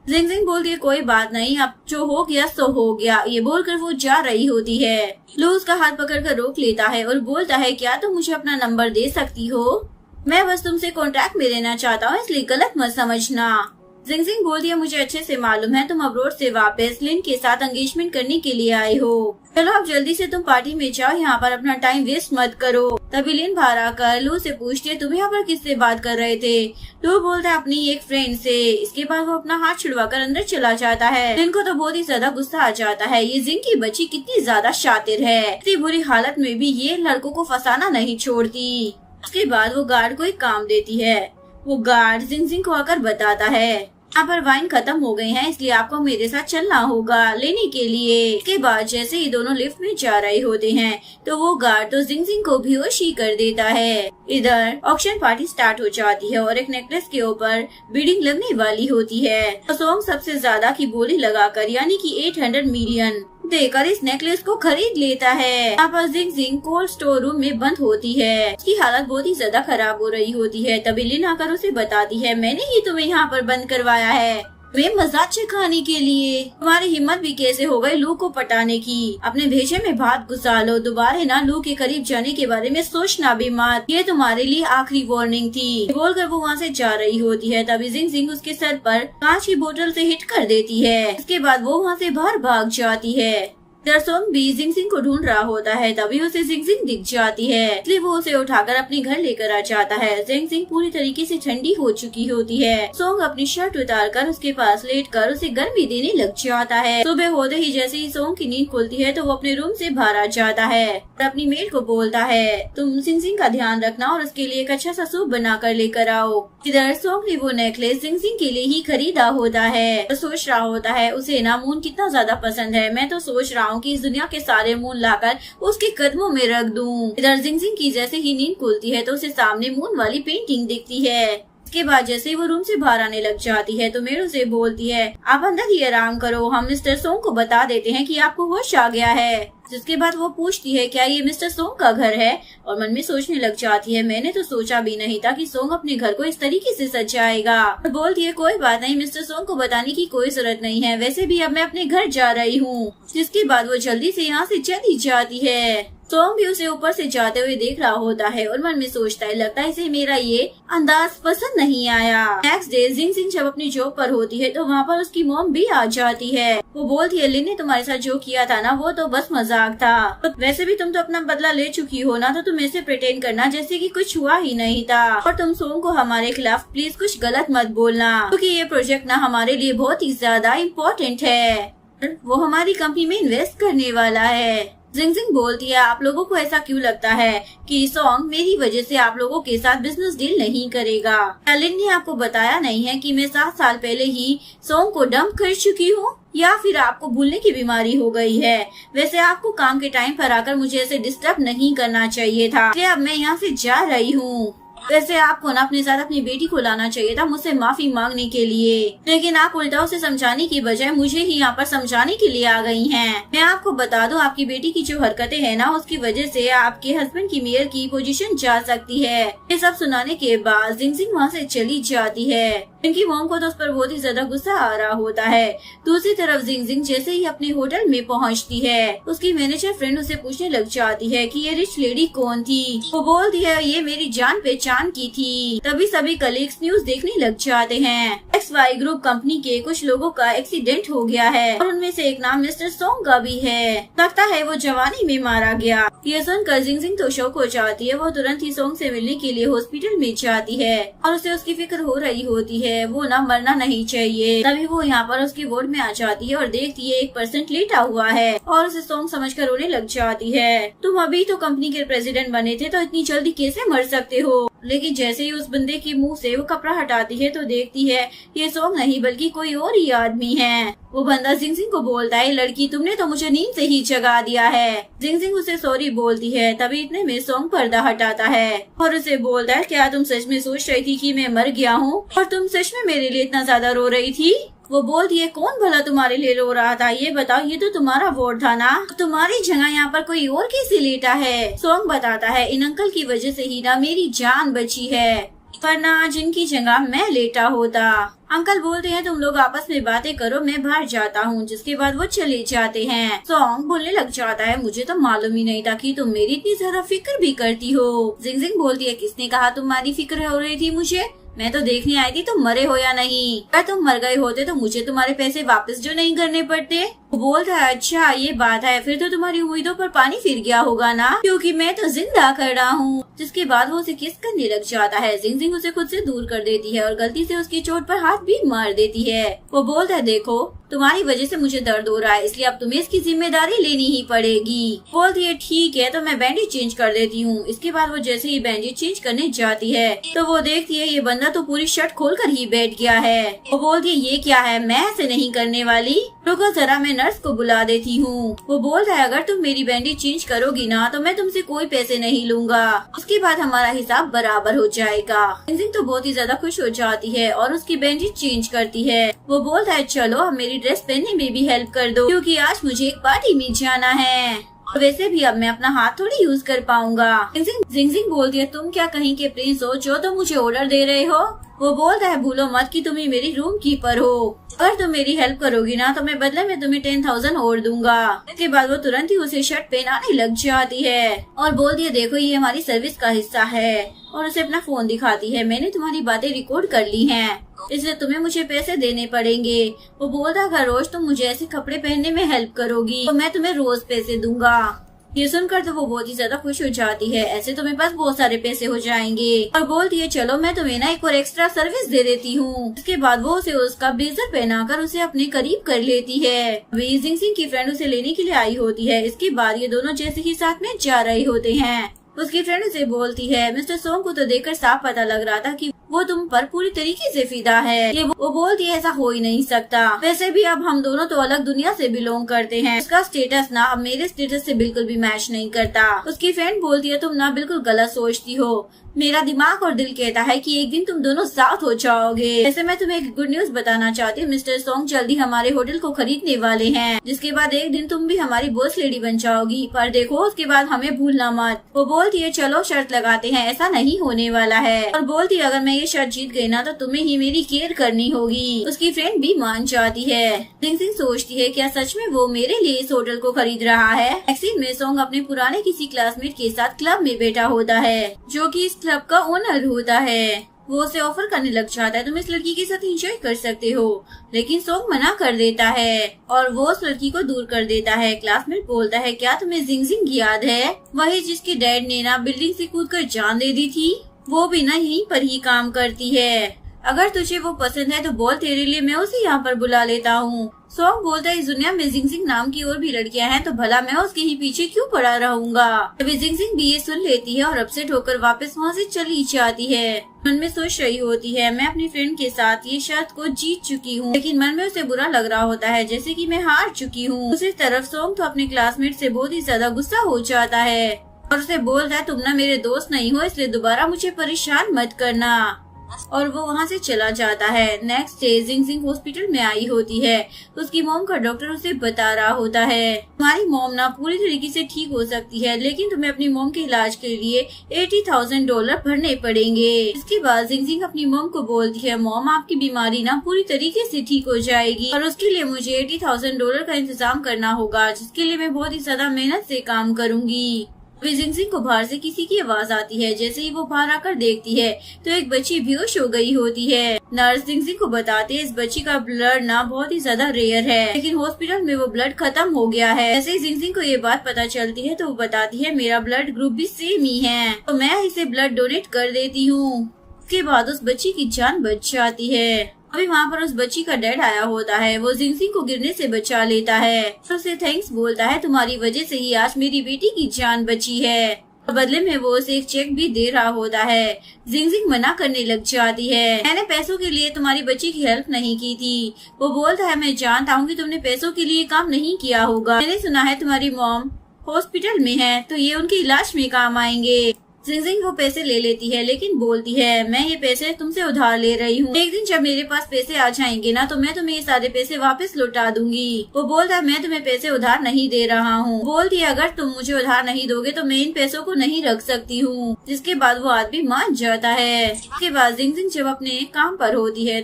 जिंगजिंग बोलती है, कोई बात नहीं, अब जो हो गया सो हो गया। ये बोलकर वो जा रही होती है। लू उसका हाथ पकड़कर रोक लेता है और बोलता है, क्या तुम मुझे अपना नंबर दे सकती हो? मैं बस तुमसे कॉन्ट्रैक्ट में रहना चाहता हूँ, इसलिए गलत मत समझना। जिंगजिंग बोलती है, मुझे अच्छे से मालूम है तुम अब्रोड से वापस लिन के साथ एंगेजमेंट करने के लिए आए हो। चलो अब जल्दी से तुम पार्टी में जाओ, यहाँ पर अपना टाइम वेस्ट मत करो। तभी लिन बाहर आकर लू से पूछती है, तुम यहाँ पर किससे बात कर रहे थे? लू बोलता है, अपनी एक फ्रेंड से। इसके बाद वो अपना हाथ छुड़वाकर अंदर चला जाता है। लिन को तो बहुत ही ज्यादा गुस्सा आ जाता है, ये जिंग की बच्ची कितनी ज्यादा शातिर है, इतनी बुरी हालत में भी ये लड़कों को फंसाना नहीं छोड़ती। उसके बाद वो गार्ड को एक काम देती है। वो गार्ड जिंगजिंग को आकर बताता है, यहाँ पर वाइन खत्म हो गए हैं, इसलिए आपको मेरे साथ चलना होगा लेने के लिए। इसके बाद जैसे ही दोनों लिफ्ट में जा रहे होते हैं तो वो गार्ड तो जिंगजिंग को बेहोश ही कर देता है। इधर ऑक्शन पार्टी स्टार्ट हो जाती है और एक नेकलेस के ऊपर बिडिंग लगने वाली होती है। तो सॉन्ग सबसे ज्यादा की बोली लगाकर यानी कि 800 मिलियन देकर इस नेकलेस को खरीद लेता है। यहाँ पर जिंगजिंग कोल्ड स्टोर रूम में बंद होती है। उसकी हालत बहुत ही ज्यादा खराब हो रही होती है। तभी लिन आकर उसे बताती है, मैंने ही तुम्हें यहाँ पर बंद करवाया है वे मजाक खाने के लिए। तुम्हारी हिम्मत भी कैसे हो गई लू को पटाने की। अपने भेजे में भात घुसा लो, दोबारा ना लू के करीब जाने के बारे में सोचना भी मत। ये तुम्हारे लिए आखिरी वार्निंग थी। बोलकर वो वहाँ से जा रही होती है। तभी जिंगजिंग उसके सर पर कांच की बोतल से हिट कर देती है। इसके बाद वो वहाँ से बाहर भाग जाती है। सॉन्ग भी जिंगजिंग को ढूंढ रहा होता है। तभी उसे जिंगजिंग दिख जाती है, इसलिए वो उसे उठाकर अपने घर लेकर आ जाता है। जिंगजिंग पूरी तरीके से ठंडी हो चुकी होती है। सॉन्ग अपनी शर्ट उतारकर उसके पास लेटकर उसे गर्मी देने लग जाता है। सुबह होते ही जैसे ही सॉन्ग की नींद खुलती है तो वो अपने रूम से बाहर आ जाता है और अपनी मेड को बोलता है, तुम जिंगजिंग का ध्यान रखना और उसके लिए एक अच्छा सा सूप बना कर लेकर आओ। इधर सॉन्ग ने वो नेकलेस जिंगजिंग के लिए ही खरीदा होता है। तो सोच रहा होता है उसे ना मून कितना ज्यादा पसंद है। मैं तो सोच रहा हूँ कि इस दुनिया के सारे मून लाकर उसके कदमों में रख दूं। इधर जिंगजिंग की जैसे ही नींद खुलती है तो उसे सामने मून वाली पेंटिंग दिखती है। इसके बाद जैसे ही वो रूम से बाहर आने लग जाती है तो मेरू से बोलती है, आप अंदर ही आराम करो, हम मिस्टर सोंग को बता देते हैं कि आपको होश आ गया है। जिसके बाद वो पूछती है, क्या ये मिस्टर सोंग का घर है? और मन में सोचने लग जाती है, मैंने तो सोचा भी नहीं था कि सोंग अपने घर को इस तरीके से सजाएगा। और बोलती है, कोई बात नहीं, मिस्टर सोंग को बताने की कोई जरूरत नहीं है, वैसे भी अब मैं अपने घर जा रही हूँ। जिसके बाद वो जल्दी से यहाँ से चली जाती है। सोंग भी उसे ऊपर से जाते हुए देख रहा होता है और मन में सोचता है, लगता है इसे मेरा ये अंदाज पसंद नहीं आया। नेक्स्ट डे जिंगजिंग जब अपनी जॉब पर होती है तो वहाँ पर उसकी मॉम भी आ जाती है। वो बोलती है, लिन ने तुम्हारे साथ जो किया था ना वो तो बस मजाक था। तो वैसे भी तुम तो अपना बदला ले चुकी हो ना, तो तुम ऐसे प्रिटेंड करना जैसे कि कुछ हुआ ही नहीं था। और तुम सोंग को हमारे खिलाफ प्लीज कुछ गलत मत बोलना, क्योंकि ये प्रोजेक्ट ना हमारे लिए बहुत ही ज्यादा इम्पोर्टेंट है। वो हमारी कंपनी में इन्वेस्ट करने वाला है। जिंगजिंग बोलती है, आप लोगों को ऐसा क्यों लगता है कि सोंग मेरी वजह से आप लोगों के साथ बिजनेस डील नहीं करेगा? लिन ने आपको बताया नहीं है कि मैं 7 साल पहले ही सोंग को डंप कर चुकी हूँ? या फिर आपको भूलने की बीमारी हो गई है? वैसे आपको काम के टाइम पर आकर मुझे ऐसे डिस्टर्ब नहीं करना चाहिए था, इसलिए अब मैं यहाँ से जा रही हूँ। वैसे आपको ना अपने साथ अपनी बेटी को लाना चाहिए था मुझसे माफी मांगने के लिए, लेकिन आप उल्टा उसे समझाने की बजाय मुझे ही यहाँ पर समझाने के लिए आ गई हैं। मैं आपको बता दूं, आपकी बेटी की जो हरकतें हैं ना, उसकी वजह से आपके हस्बैंड की मेयर की पोजीशन जा सकती है। ये सब सुनाने के बाद जिंगजिंग वहाँ से चली जाती है। इनकी मॉम को तो उस पर बहुत ही ज्यादा गुस्सा आ रहा होता है। दूसरी तरफ जिंगजिंग जैसे ही अपने होटल में पहुँचती है, उसकी मैनेजर फ्रेंड उसे पूछने लग जाती है कि ये रिच लेडी कौन थी। वो बोलती है, ये मेरी जान पहचान की थी। तभी सभी कलीग्स न्यूज देखने लग जाते हैं। XY ग्रुप कंपनी के कुछ लोगों का एक्सीडेंट हो गया है और उनमें से एक नाम मिस्टर सोंग का भी है। लगता है वो जवानी में मारा गया। ये सुनकर जिंगजिंग तो शौक हो जाती है। वो तुरंत ही सोंग से मिलने के लिए हॉस्पिटल में जाती है और उसे उसकी फिक्र हो रही होती है, वो ना मरना नहीं चाहिए। तभी वो यहाँ पर उसके वार्ड में आ जाती है और देखती है 1% लेटा हुआ है और उसे सोंग समझकर रोने लग जाती है। तुम अभी तो कंपनी के प्रेसिडेंट बने थे, तो इतनी जल्दी कैसे मर सकते हो? लेकिन जैसे ही उस बंदे के मुंह से वो कपड़ा हटाती है तो देखती है ये सोंग नहीं बल्कि कोई और ही आदमी है। वो बंदा जिंगजिंग को बोलता है, लड़की तुमने तो मुझे नींद से ही जगा दिया है। जिंगजिंग उसे सॉरी बोलती है। तभी इतने में सोंग पर्दा हटाता है और उसे बोलता है, क्या तुम सच में सोच रही थी कि मैं मर गया हूँ और तुम सच में मेरे लिए इतना ज्यादा रो रही थी? वो बोलती है, कौन भला तुम्हारे लिए रो रहा था? ये बताओ, ये तो तुम्हारा वार्ड था ना, तुम्हारी जगह यहाँ पर कोई और कैसे लेटा है? सोंग बताता है, इन अंकल की वजह से ही ना मेरी जान बची है, वरना जिनकी जगह मैं लेटा होता। अंकल बोलते हैं, तुम लोग आपस में बातें करो, मैं बाहर जाता हूँ। जिसके बाद वो चले जाते हैं। सोंग बोलने लग जाता है, मुझे तो मालूम ही नहीं था कि तुम मेरी इतनी ज्यादा फिक्र भी करती हो। जिंगजिंग बोलती है, किसने कहा तुम्हारी फिक्र हो रही थी मुझे? मैं तो देखने आई थी तुम मरे हो या नहीं। अगर तुम मर गए होते तो मुझे तुम्हारे पैसे वापस जो नहीं करने पड़ते। वो बोल रहा है, अच्छा ये बात है, फिर तो तुम्हारी उम्मीदों पर पानी फिर गया होगा ना, क्योंकि मैं तो जिंदा खड़ा हूँ। जिसके बाद वो उसे किस करने लग जाता है। जिंगजिंग उसे खुद से दूर कर देती है और गलती से उसकी चोट पर हाथ भी मार देती है। वो बोलता है, देखो तुम्हारी वजह से मुझे दर्द हो रहा है, इसलिए अब तुम्हें इसकी जिम्मेदारी लेनी ही पड़ेगी। बोलती है ठीक है, तो मैं बैंडेज चेंज कर देती हूँ। इसके बाद वो जैसे ही बैंडेज चेंज करने जाती है तो वो देखती है ये बंदा तो पूरी शर्ट खोलकर ही बैठ गया है। वो बोलती है ये क्या है, मैं ऐसे नहीं करने वाली, रुको जरा मैं नर्स को बुला देती हूँ। वो बोलता है अगर तुम मेरी बैंडेज चेंज करोगी ना तो मैं तुमसे कोई पैसे नहीं लूंगा, उसके बाद हमारा हिसाब बराबर हो जाएगा। जिंगजिंग तो बहुत ही ज्यादा खुश हो जाती है और उसकी बैंडेज चेंज करती है। वो बोलता है चलो अब मेरी ड्रेस पहनने में भी हेल्प कर दो, क्योंकि आज मुझे एक पार्टी में जाना है, और वैसे भी अब मैं अपना हाथ थोड़ी यूज कर पाऊंगा। जिंगजिंग बोलती है तुम क्या कहीं के प्रिंस हो जो तुम मुझे ऑर्डर दे रहे हो। वो बोलता है भूलो मत कि तुम ही मेरी रूम कीपर हो, अगर तुम मेरी हेल्प करोगी ना तो मैं बदले में तुम्हें 10,000 और दूंगा। इसके बाद वो तुरंत ही उसे शर्ट पहनाने लग जाती है और बोलती है देखो ये हमारी सर्विस का हिस्सा है, और उसे अपना फोन दिखाती है, मैंने तुम्हारी बातें रिकॉर्ड कर ली हैं, इसलिए तुम्हें मुझे पैसे देने पड़ेंगे। वो बोलता है रोज तुम मुझे ऐसे कपड़े पहनने में हेल्प करोगी तो मैं तुम्हें रोज पैसे दूंगा। ये सुनकर तो वो बहुत ही ज्यादा खुश हो जाती है, ऐसे तुम्हें पास बहुत सारे पैसे हो जाएंगे, और बोलती है चलो मैं तुम्हें ना एक और एक्स्ट्रा सर्विस दे देती हूँ। इसके बाद वो उसे उसका ब्लेजर पहनाकर उसे अपने करीब कर लेती है। जिंगजिंग की फ्रेंड उसे लेने के लिए आई होती है। इसके बाद ये दोनों जैसे ही साथ में जा रहे होते हैं, उसकी फ्रेंड उसे बोलती है मिस्टर सोंग को तो देखकर साफ पता लग रहा था कि वो तुम पर पूरी तरीके से फिदा है। ये वो बोलती है ऐसा हो ही नहीं सकता, वैसे भी अब हम दोनों तो अलग दुनिया से बिलोंग करते हैं, उसका स्टेटस ना अब मेरे स्टेटस से बिल्कुल भी मैच नहीं करता। उसकी फ्रेंड बोलती है तुम ना बिल्कुल गलत सोचती हो, मेरा दिमाग और दिल कहता है कि एक दिन तुम दोनों साथ हो जाओगे। वैसे मैं तुम्हें एक गुड न्यूज बताना चाहती हूँ, मिस्टर सोंग जल्दी हमारे होटल को खरीदने वाले हैं, जिसके बाद एक दिन तुम भी हमारी बॉस लेडी बन जाओगी, पर देखो उसके बाद हमें भूलना मत। वो बोलती है चलो शर्त लगाते हैं, ऐसा नहीं होने वाला है, और बोलती है अगर मैं ये शर्त जीत गई ना तो तुम्हें ही मेरी केयर करनी होगी। उसकी फ्रेंड भी मान जाती है। जिंगजिंग सोचती है क्या सच में वो मेरे लिए इस होटल को खरीद रहा है। एक्सीन में सोंग अपने पुराने किसी क्लासमेट के साथ क्लब में बैठा होता है, जो कि इस क्लब का ओनर होता है। वो उसे ऑफर करने लग जाता है तुम इस लड़की के साथ एंजॉय कर सकते हो, लेकिन सोंग मना कर देता है और वो उस लड़की को दूर कर देता है। क्लासमेट बोलता है क्या तुम्हें जिंगजिंग याद है, वही जिसके डैड ने ना बिल्डिंग से कूदकर जान दे दी थी, वो भी ना यहीं पर ही काम करती है, अगर तुझे वो पसंद है तो बोल तेरे लिए मैं उसे यहाँ पर बुला लेता हूँ। सोंग बोलता है इस दुनिया में जिंगजिंग नाम की और भी लड़कियां हैं, तो भला मैं उसके ही पीछे क्यों पड़ा रहूंगा। तभी जिंगजिंग भी ये सुन लेती है और अपसेट होकर वापस वहाँ से चली जाती है। मन में सोच रही होती है मैं अपनी फ्रेंड के साथ ये शर्त को जीत चुकी हूँ, लेकिन मन में उसे बुरा लग रहा होता है जैसे कि मैं हार चुकी हूँ। दूसरी तरफ सोंग तो अपने क्लासमेट से बहुत ही ज्यादा गुस्सा हो जाता है और उसे बोलता है तुम ना मेरे दोस्त नहीं हो, इसलिए दोबारा मुझे परेशान मत करना, और वो वहाँ से चला जाता है। नेक्स्ट डे जिंगजिंग हॉस्पिटल में आई होती है, उसकी मॉम का डॉक्टर उसे बता रहा होता है तुम्हारी मॉम ना पूरी तरीके से ठीक हो सकती है, लेकिन तुम्हें अपनी मॉम के इलाज के लिए $80,000 भरने पड़ेंगे। इसके बाद जिंगजिंग अपनी मॉम को बोलती है मॉम आपकी बीमारी ना पूरी तरीके से ठीक हो जाएगी, और उसके लिए मुझे $80,000 का इंतजाम करना होगा, जिसके लिए मैं बहुत ही ज्यादा मेहनत से काम करूँगी। जिंगजिंग को बाहर से किसी की आवाज आती है। जैसे ही वो बाहर आकर देखती है तो एक बच्ची बेहोश हो गई होती है। नर्स जिंगजिंग को बताती है इस बच्ची का ब्लड ना बहुत ही ज्यादा रेयर है, लेकिन हॉस्पिटल में वो ब्लड खत्म हो गया है। जैसे ही जिंगजिंग को ये बात पता चलती है तो वो बताती है मेरा ब्लड ग्रुप भी सेम ही है, तो मैं इसे ब्लड डोनेट कर देती हूँ। उसके बाद उस बच्ची की जान बच जाती है। अभी वहाँ पर उस बच्ची का डैड आया होता है, वो जिंगजिंग को गिरने से बचा लेता है, उसे थैंक्स बोलता है तुम्हारी वजह से ही आज मेरी बेटी की जान बची है, और बदले में वो उसे एक चेक भी दे रहा होता है। जिंगजिंग मना करने लग जाती है मैंने पैसों के लिए तुम्हारी बच्ची की हेल्प नहीं की थी। वो बोलता है मैं जानता हूँ कि तुमने पैसों के लिए काम नहीं किया होगा, मैंने सुना है तुम्हारी मॉम हॉस्पिटल में है तो ये उनके इलाज में काम आएंगे। जिंगजिंग वो पैसे ले लेती है, लेकिन बोलती है मैं ये पैसे तुमसे उधार ले रही हूँ, एक दिन जब मेरे पास पैसे आ जाएंगे ना तो मैं तुम्हें ये सारे पैसे वापस लौटा दूंगी। वो बोलता है मैं तुम्हें पैसे उधार नहीं दे रहा हूँ। बोलती है अगर तुम मुझे उधार नहीं दोगे तो मैं इन पैसों को नहीं रख सकती हूँ। जिसके बाद वो आदमी मान जाता है। इसके बाद जिंगजिंग जब अपने काम पर होती है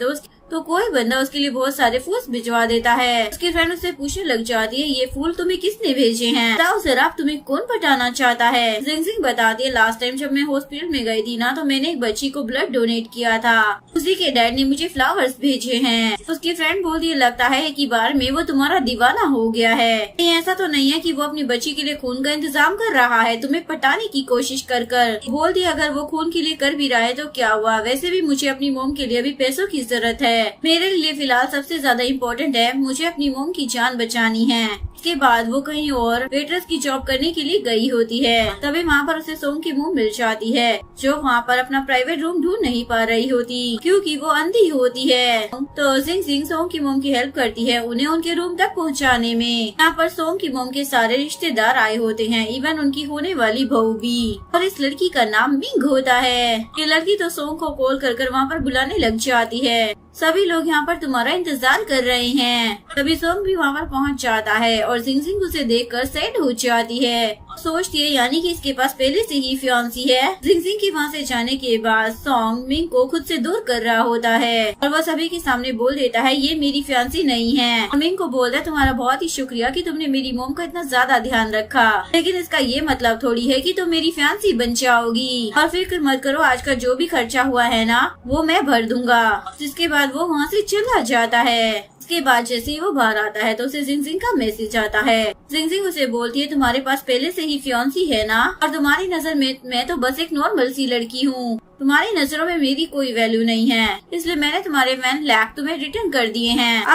तो कोई बंदा उसके लिए बहुत सारे फूल भिजवा देता है। उसकी फ्रेंड उससे पूछने लग जाती है ये फूल तुम्हें किसने भेजे हैं, बताओ जरा तुम्हें कौन पटाना चाहता है। जिंगजिंग बताती है लास्ट टाइम जब मैं हॉस्पिटल में गई थी ना तो मैंने एक बच्ची को ब्लड डोनेट किया था, उसी के डैड ने मुझे फ्लावर्स भेजे हैं। उसकी फ्रेंड बोलती है लगता है कि बार में वो तुम्हारा दीवाना हो गया है। ऐसा तो नहीं है कि वो अपनी बच्ची के लिए खून का इंतजाम कर रहा है तुम्हें पटाने की कोशिश कर बोलती है अगर वो खून के लिए कर भी रहा है तो क्या हुआ, वैसे भी मुझे अपनी मोम के लिए भी पैसों की जरूरत है। है, मेरे लिए फिलहाल सबसे ज्यादा इम्पोर्टेंट है मुझे अपनी मोम की जान बचानी है। इसके बाद वो कहीं और वेट्रेस की जॉब करने के लिए गई होती है। तभी वहाँ पर उसे सोंग की मोम मिल जाती है, जो वहाँ पर अपना प्राइवेट रूम ढूंढ नहीं पा रही होती क्योंकि वो अंधी होती है। तो जिंग जिंग सोंग की मोम की हेल्प करती है उन्हें उनके रूम तक पहुँचाने में। यहाँ पर सोंग की मोम के सारे रिश्तेदार आए होते हैं, इवन उनकी होने वाली बहू भी, और इस लड़की का नाम मिंग होता है। ये लड़की तो सोंग को कॉल कर वहाँ पर बुलाने लग जाती है, सभी लोग यहाँ पर तुम्हारा इंतजार कर रहे हैं। तभी सोंग भी वहाँ पर पहुँच जाता है और जिंग जिंग उसे देखकर सैड हो जाती है। सोचती है यानी कि इसके पास पहले से ही फियांसी है। जिंग जिंग के वहाँ से जाने के बाद सोंग मिंग को खुद से दूर कर रहा होता है और वो सभी के सामने बोल देता है ये मेरी फियांसी नहीं है। और मिंग को बोलता है तुम्हारा बहुत ही शुक्रिया कि तुमने मेरी मोम का इतना ज्यादा ध्यान रखा, लेकिन इसका ये मतलब थोड़ी है कि तुम मेरी फियांसी बन जाओगी। और फिक्र मत करो, आज का जो भी खर्चा हुआ है ना वो मैं भर दूंगा। जिसके बाद वो वहाँ से चला जाता है। इसके बाद जैसे ही वो बाहर आता है तो उसे जिंग जिंग का मैसेज आता है। जिंग जिंग उसे बोलती है तुम्हारे पास पहले से ही फियांसी है ना, और तुम्हारी नजर में मैं तो बस एक नॉर्मल सी लड़की हूँ, तुम्हारी नजरों में मेरी कोई वैल्यू नहीं है, इसलिए मैंने तुम्हारे 1 लाख तुम्हें रिटर्न कर दिए हैं।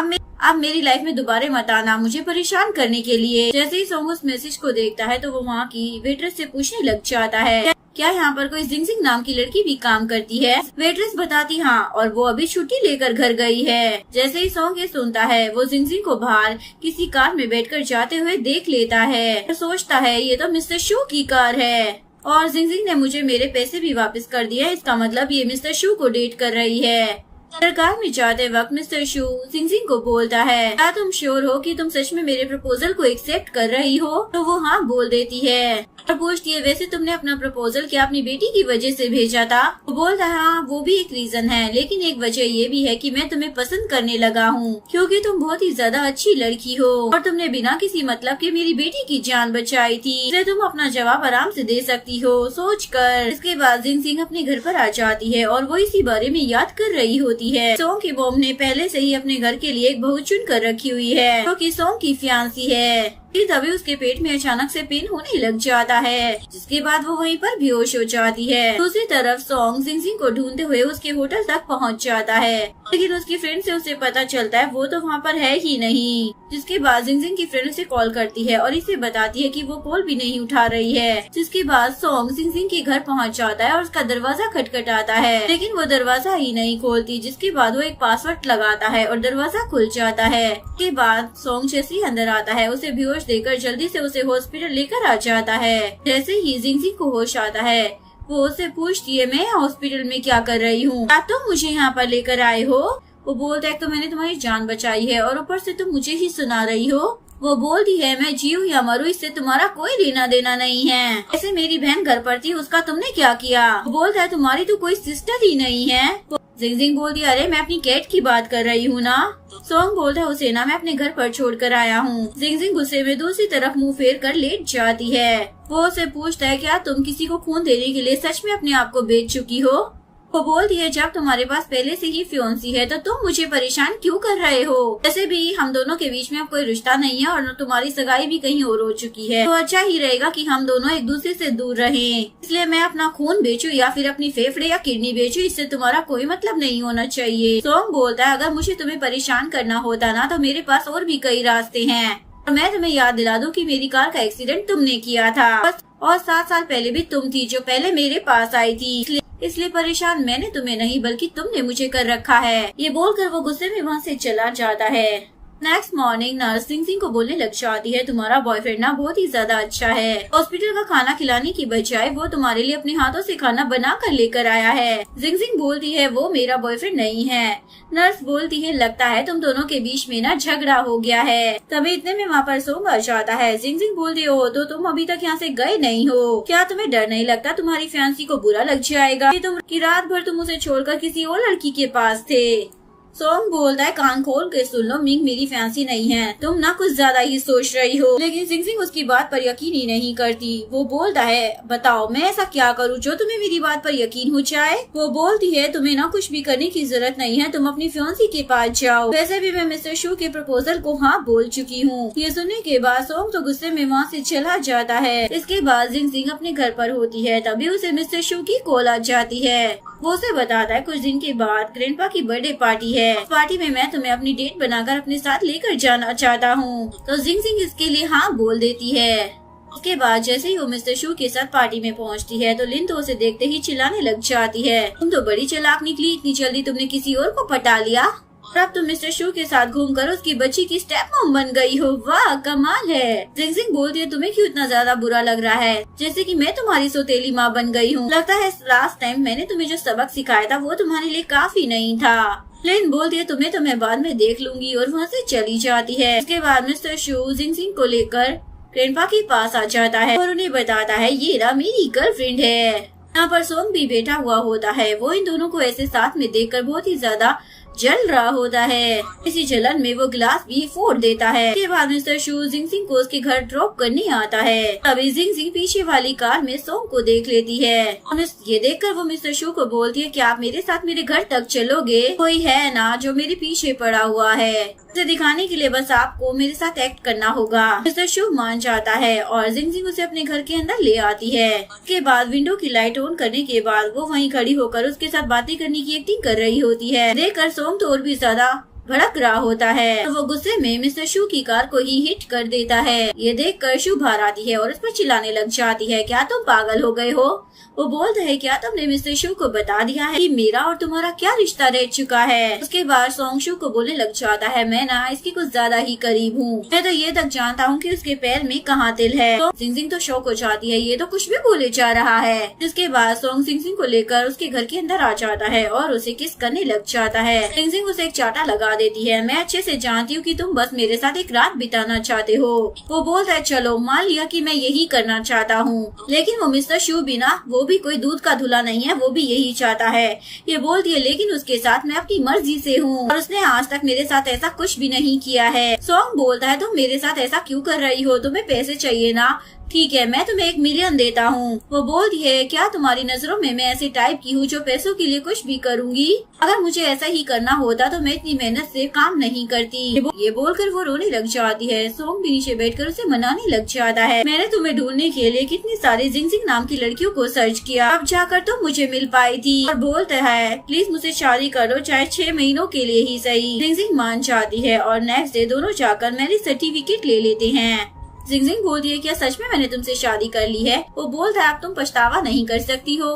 अब मेरी लाइफ में दोबारा मत आना मुझे परेशान करने के लिए। जैसे ही सोंग उस मैसेज को देखता है तो वो वहाँ की वेट्रेस से पूछने लग जाता है क्या यहाँ पर कोई जिंग जिंग नाम की लड़की भी काम करती है। वेट्रेस बताती हाँ, और वो अभी छुट्टी लेकर घर गई है। जैसे ही सोंग ये सुनता है वो जिंग जिंग को बाहर किसी कार में बैठकर जाते हुए देख लेता है। सोचता है ये तो मिस्टर शू की कार है और जिंग जिंग ने मुझे मेरे पैसे भी वापस कर दिए, इसका मतलब ये मिस्टर शू को डेट कर रही है। कार में जाते वक्त मिस्टर शू जिंग जिंग को बोलता है क्या तुम श्योर हो कि तुम सच में मेरे प्रपोजल को एक्सेप्ट कर रही हो। तो वो हाँ बोल देती है और पूछती है वैसे तुमने अपना प्रपोजल क्या अपनी बेटी की वजह से भेजा था। वो बोलता है हाँ वो भी एक रीजन है, लेकिन एक वजह ये भी है कि मैं तुम्हें पसंद करने लगा हूँ क्योंकि तुम बहुत ही ज्यादा अच्छी लड़की हो और तुमने बिना किसी मतलब के मेरी बेटी की जान बचाई थी, इसलिए तुम अपना जवाब आराम से दे सकती हो सोच कर। इसके बाद जिंग जिंग अपने घर पर आ जाती है और वो इसी बारे में याद कर रही होती है। सोंग की मोम ने पहले से ही अपने घर के लिए एक बहू चुन कर रखी हुई है जो कि सोंग की फियांसी है। तभी उसके पेट में अचानक से पेन होने लग जाता है, जिसके बाद वो वहीं पर बेहोश हो जाती है। दूसरी तरफ सोंग जिंग जिंग को ढूंढते हुए उसके होटल तक पहुंच जाता है, लेकिन उसकी फ्रेंड से उसे पता चलता है वो तो वहाँ पर है ही नहीं। जिसके बाद जिंग जिंग की फ्रेंड उसे कॉल करती है और इसे बताती है कि वो कॉल भी नहीं उठा रही है। जिसके बाद सोंग जिंग जिंग के घर पहुँच जाता है और उसका दरवाजा खटखटाता है, लेकिन वो दरवाजा ही नहीं खोलती। जिसके बाद वो एक पासवर्ड लगाता है और दरवाजा खुल जाता है। इसके बाद सोंग जैसे ही अंदर आता है उसे बेहोश देकर जल्दी से उसे हॉस्पिटल लेकर आ जाता है। जैसे ही जिंग जिंग को होश आता है वो उसे पूछती है मैं हॉस्पिटल में क्या कर रही हूँ, क्या तुम मुझे यहाँ पर लेकर आए हो। वो बोलता है तो मैंने तुम्हारी जान बचाई है और ऊपर से तुम मुझे ही सुना रही हो। वो बोलती है मैं जीऊँ या मरूँ इससे तुम्हारा कोई लेना देना नहीं है, ऐसे मेरी बहन घर पर थी उसका तुमने क्या किया। वो बोलता है तुम्हारी तो कोई सिस्टर ही नहीं है। जिंग जिंग बोलती है अरे मैं अपनी कैट की बात कर रही हूँ ना। सोंग बोलता है उसे ना मैं अपने घर पर छोड़कर आया हूँ। जिंग जिंग गुस्से में दूसरी तरफ मुंह फेर कर लेट जाती है। वो उसे पूछता है क्या तुम किसी को खून देने के लिए सच में अपने आप को बेच चुकी हो। वो बोलती है जब तुम्हारे पास पहले से ही फियांसी है तो तुम मुझे परेशान क्यों कर रहे हो। वैसे भी हम दोनों के बीच में अब कोई रिश्ता नहीं है और तुम्हारी सगाई भी कहीं और हो चुकी है, तो अच्छा ही रहेगा कि हम दोनों एक दूसरे से दूर रहें। इसलिए मैं अपना खून बेचूं या फिर अपनी फेफड़े या किडनी बेचूं इससे तुम्हारा कोई मतलब नहीं होना चाहिए। सोंग बोलता है अगर मुझे तुम्हें परेशान करना होता ना तो मेरे पास और भी कई रास्ते हैं और मैं तुम्हें याद दिला दूं कि मेरी कार का एक्सीडेंट तुमने किया था और 7 साल पहले भी तुम थी जो पहले मेरे पास आई थी, इसलिए परेशान मैंने तुम्हें नहीं बल्कि तुमने मुझे कर रखा है। ये बोलकर वो गुस्से में वहाँ से चला जाता है। नेक्स्ट मॉर्निंग नर्स जिंग जिंग को बोलने लग जाती है तुम्हारा बॉयफ्रेंड ना बहुत ही ज्यादा अच्छा है, हॉस्पिटल का खाना खिलाने की बजाय वो तुम्हारे लिए अपने हाथों से खाना बना कर लेकर आया है। जिंग जिंग बोलती है वो मेरा बॉयफ्रेंड नहीं है। नर्स बोलती है लगता है तुम दोनों के बीच में ना झगड़ा हो गया है। तभी इतने में वहाँ पर सोंग आ जाता है। जिंग जिंग बोलती हो तो तुम अभी तक यहाँ से गए नहीं हो, क्या तुम्हें डर नहीं लगता तुम्हारी फियांसी को बुरा लग जाएगा कि रात भर तुम उसे छोड़कर किसी और लड़की के पास थे। सोंग बोलता है कान खोल के सुन लो मिंग मेरी फैंसी नहीं है, तुम ना कुछ ज्यादा ही सोच रही हो। लेकिन जिंग जिंग उसकी बात पर यकीन ही नहीं करती। वो बोलता है बताओ मैं ऐसा क्या करूँ जो तुम्हें मेरी बात पर यकीन हो जाए। वो बोलती है तुम्हें ना कुछ भी करने की जरूरत नहीं है, तुम अपनी फियांसी के पास जाओ। वैसे भी मैं मिस्टर शू के प्रपोजल को हाँ बोल चुकी हूँ। ये सुनने के बाद सोंग तो गुस्से में वहाँ से चला जाता है। इसके बाद जिंग जिंग अपने घर पर होती है, तभी उसे मिस्टर शू की कॉल आ जाती है। वो उसे बताता है कुछ दिन के बाद ग्रैंडपा की बर्थडे पार्टी है। पार्टी में मैं तुम्हें अपनी डेट बनाकर अपने साथ लेकर जाना चाहता हूँ। तो जिंग इसके लिए हाँ बोल देती है। उसके बाद जैसे ही वो मिस्टर शू के साथ पार्टी में पहुंचती है तो लिन तो उसे देखते ही चिल्लाने लग जाती है, तुम तो बड़ी चालाक निकली, इतनी जल्दी तुमने किसी और को पटा लिया और अब तुम मिस्टर शू के साथ घूमकर उसकी बच्ची की स्टेप मॉम बन गई हो। वाह कमाल है। जिंग बोलती है, तुम्हें क्यों इतना ज्यादा बुरा लग रहा है, जैसे कि मैं तुम्हारी सौतेली माँ बन गई हूँ। लगता है लास्ट टाइम मैंने तुम्हें जो सबक सिखाया था वो तुम्हारे लिए काफी नहीं था। लिन बोलती है, तुम्हें तो मैं बाद में देख लूंगी और वहाँ से चली जाती है। उसके बाद मिस्टर शू जिंग को लेकर ग्रैंडपा के पास आ जाता है और उन्हें बताता है, ये रहा मेरी गर्लफ्रेंड है। यहाँ पर सोंग भी बैठा हुआ होता है। वो इन दोनों को ऐसे साथ में देखकर बहुत ही ज्यादा जल रहा होता है। इसी जलन में वो गिलास भी फोड़ देता है। उसके बाद मिस्टर शू जिंग को उसके घर ड्रॉप करने आता है। तभी जिंग पीछे वाली कार में सोंग को देख लेती है और ये देखकर वो मिस्टर शू को बोलती है कि आप मेरे साथ मेरे घर तक चलोगे? कोई है ना जो मेरे पीछे पड़ा हुआ है, उसे दिखाने के लिए बस आपको मेरे साथ एक्ट करना होगा। मिस्टर शू मान जाता है और जिंग उसे अपने घर के अंदर ले आती है। उसके बाद विंडो की लाइट ऑन करने के बाद वो वहीं खड़ी होकर उसके साथ बातें करने की एक्टिंग कर रही होती है। देखकर सोंग तो और भी ज्यादा भड़क रहा होता है तो वो गुस्से में मिस्टर शू की कार को ही हिट कर देता है। ये देखकर शू बाहर आती है और उस पर चिल्लाने लग जाती है, क्या तुम पागल हो गए हो? वो बोलता है, क्या तुमने मिस्टर शू को बता दिया है कि मेरा और तुम्हारा क्या रिश्ता रह चुका है? उसके बाद सोंग शू को बोलने लग जाता है, मैं ना इसके कुछ ज्यादा ही करीब हूँ। मैं तो ये तक जानता हूँ कि उसके पैर में कहाँ तिल है। तो जिंग तो शौक हो जाती है, ये तो कुछ भी बोले जा रहा है। इसके बाद सोंग जिंग को लेकर उसके घर के अंदर आ जाता है और उसे किस करने लग जाता है। जिंग उसे एक चाटा लगा देती है। मैं अच्छे से जानती हूँ कि तुम बस मेरे साथ एक रात बिताना चाहते हो। वो बोलता है, चलो मान लिया कि मैं यही करना चाहता हूँ, लेकिन वो मिस्टर शू भी ना, वो भी कोई दूध का धुला नहीं है, वो भी यही चाहता है। ये बोलती है, लेकिन उसके साथ मैं अपनी मर्जी से हूँ और उसने आज तक मेरे साथ ऐसा कुछ भी नहीं किया है। सोंग बोलता है, तुम मेरे साथ ऐसा क्यों कर रही हो? तुम्हें पैसे चाहिए ना? ठीक है, मैं तुम्हें 1 मिलियन देता हूँ। वो बोलती है, क्या तुम्हारी नजरों में मैं ऐसे टाइप की हूँ जो पैसों के लिए कुछ भी करूँगी? अगर मुझे ऐसा ही करना होता तो मैं इतनी मेहनत से काम नहीं करती। ये बोलकर वो रोने लग जाती है। सोंग भी नीचे बैठकर उसे मनाने लग जाता है, मैंने तुम्हें ढूंढने के लिए कितनी सारी जिंग नाम की लड़कियों को सर्च किया, अब जाकर तुम मुझे मिल पाई थी। और बोलता है, प्लीज मुझसे शादी करो, चाहे 6 महीनों के लिए ही सही। जिंग मान जाती है और नेक्स्ट डे दोनों जाकर मैरिज सर्टिफिकेट ले लेते हैं। जिंग बोलती है, क्या सच में मैंने तुमसे शादी कर ली है? वो बोलता है, अब तुम पछतावा नहीं कर सकती हो।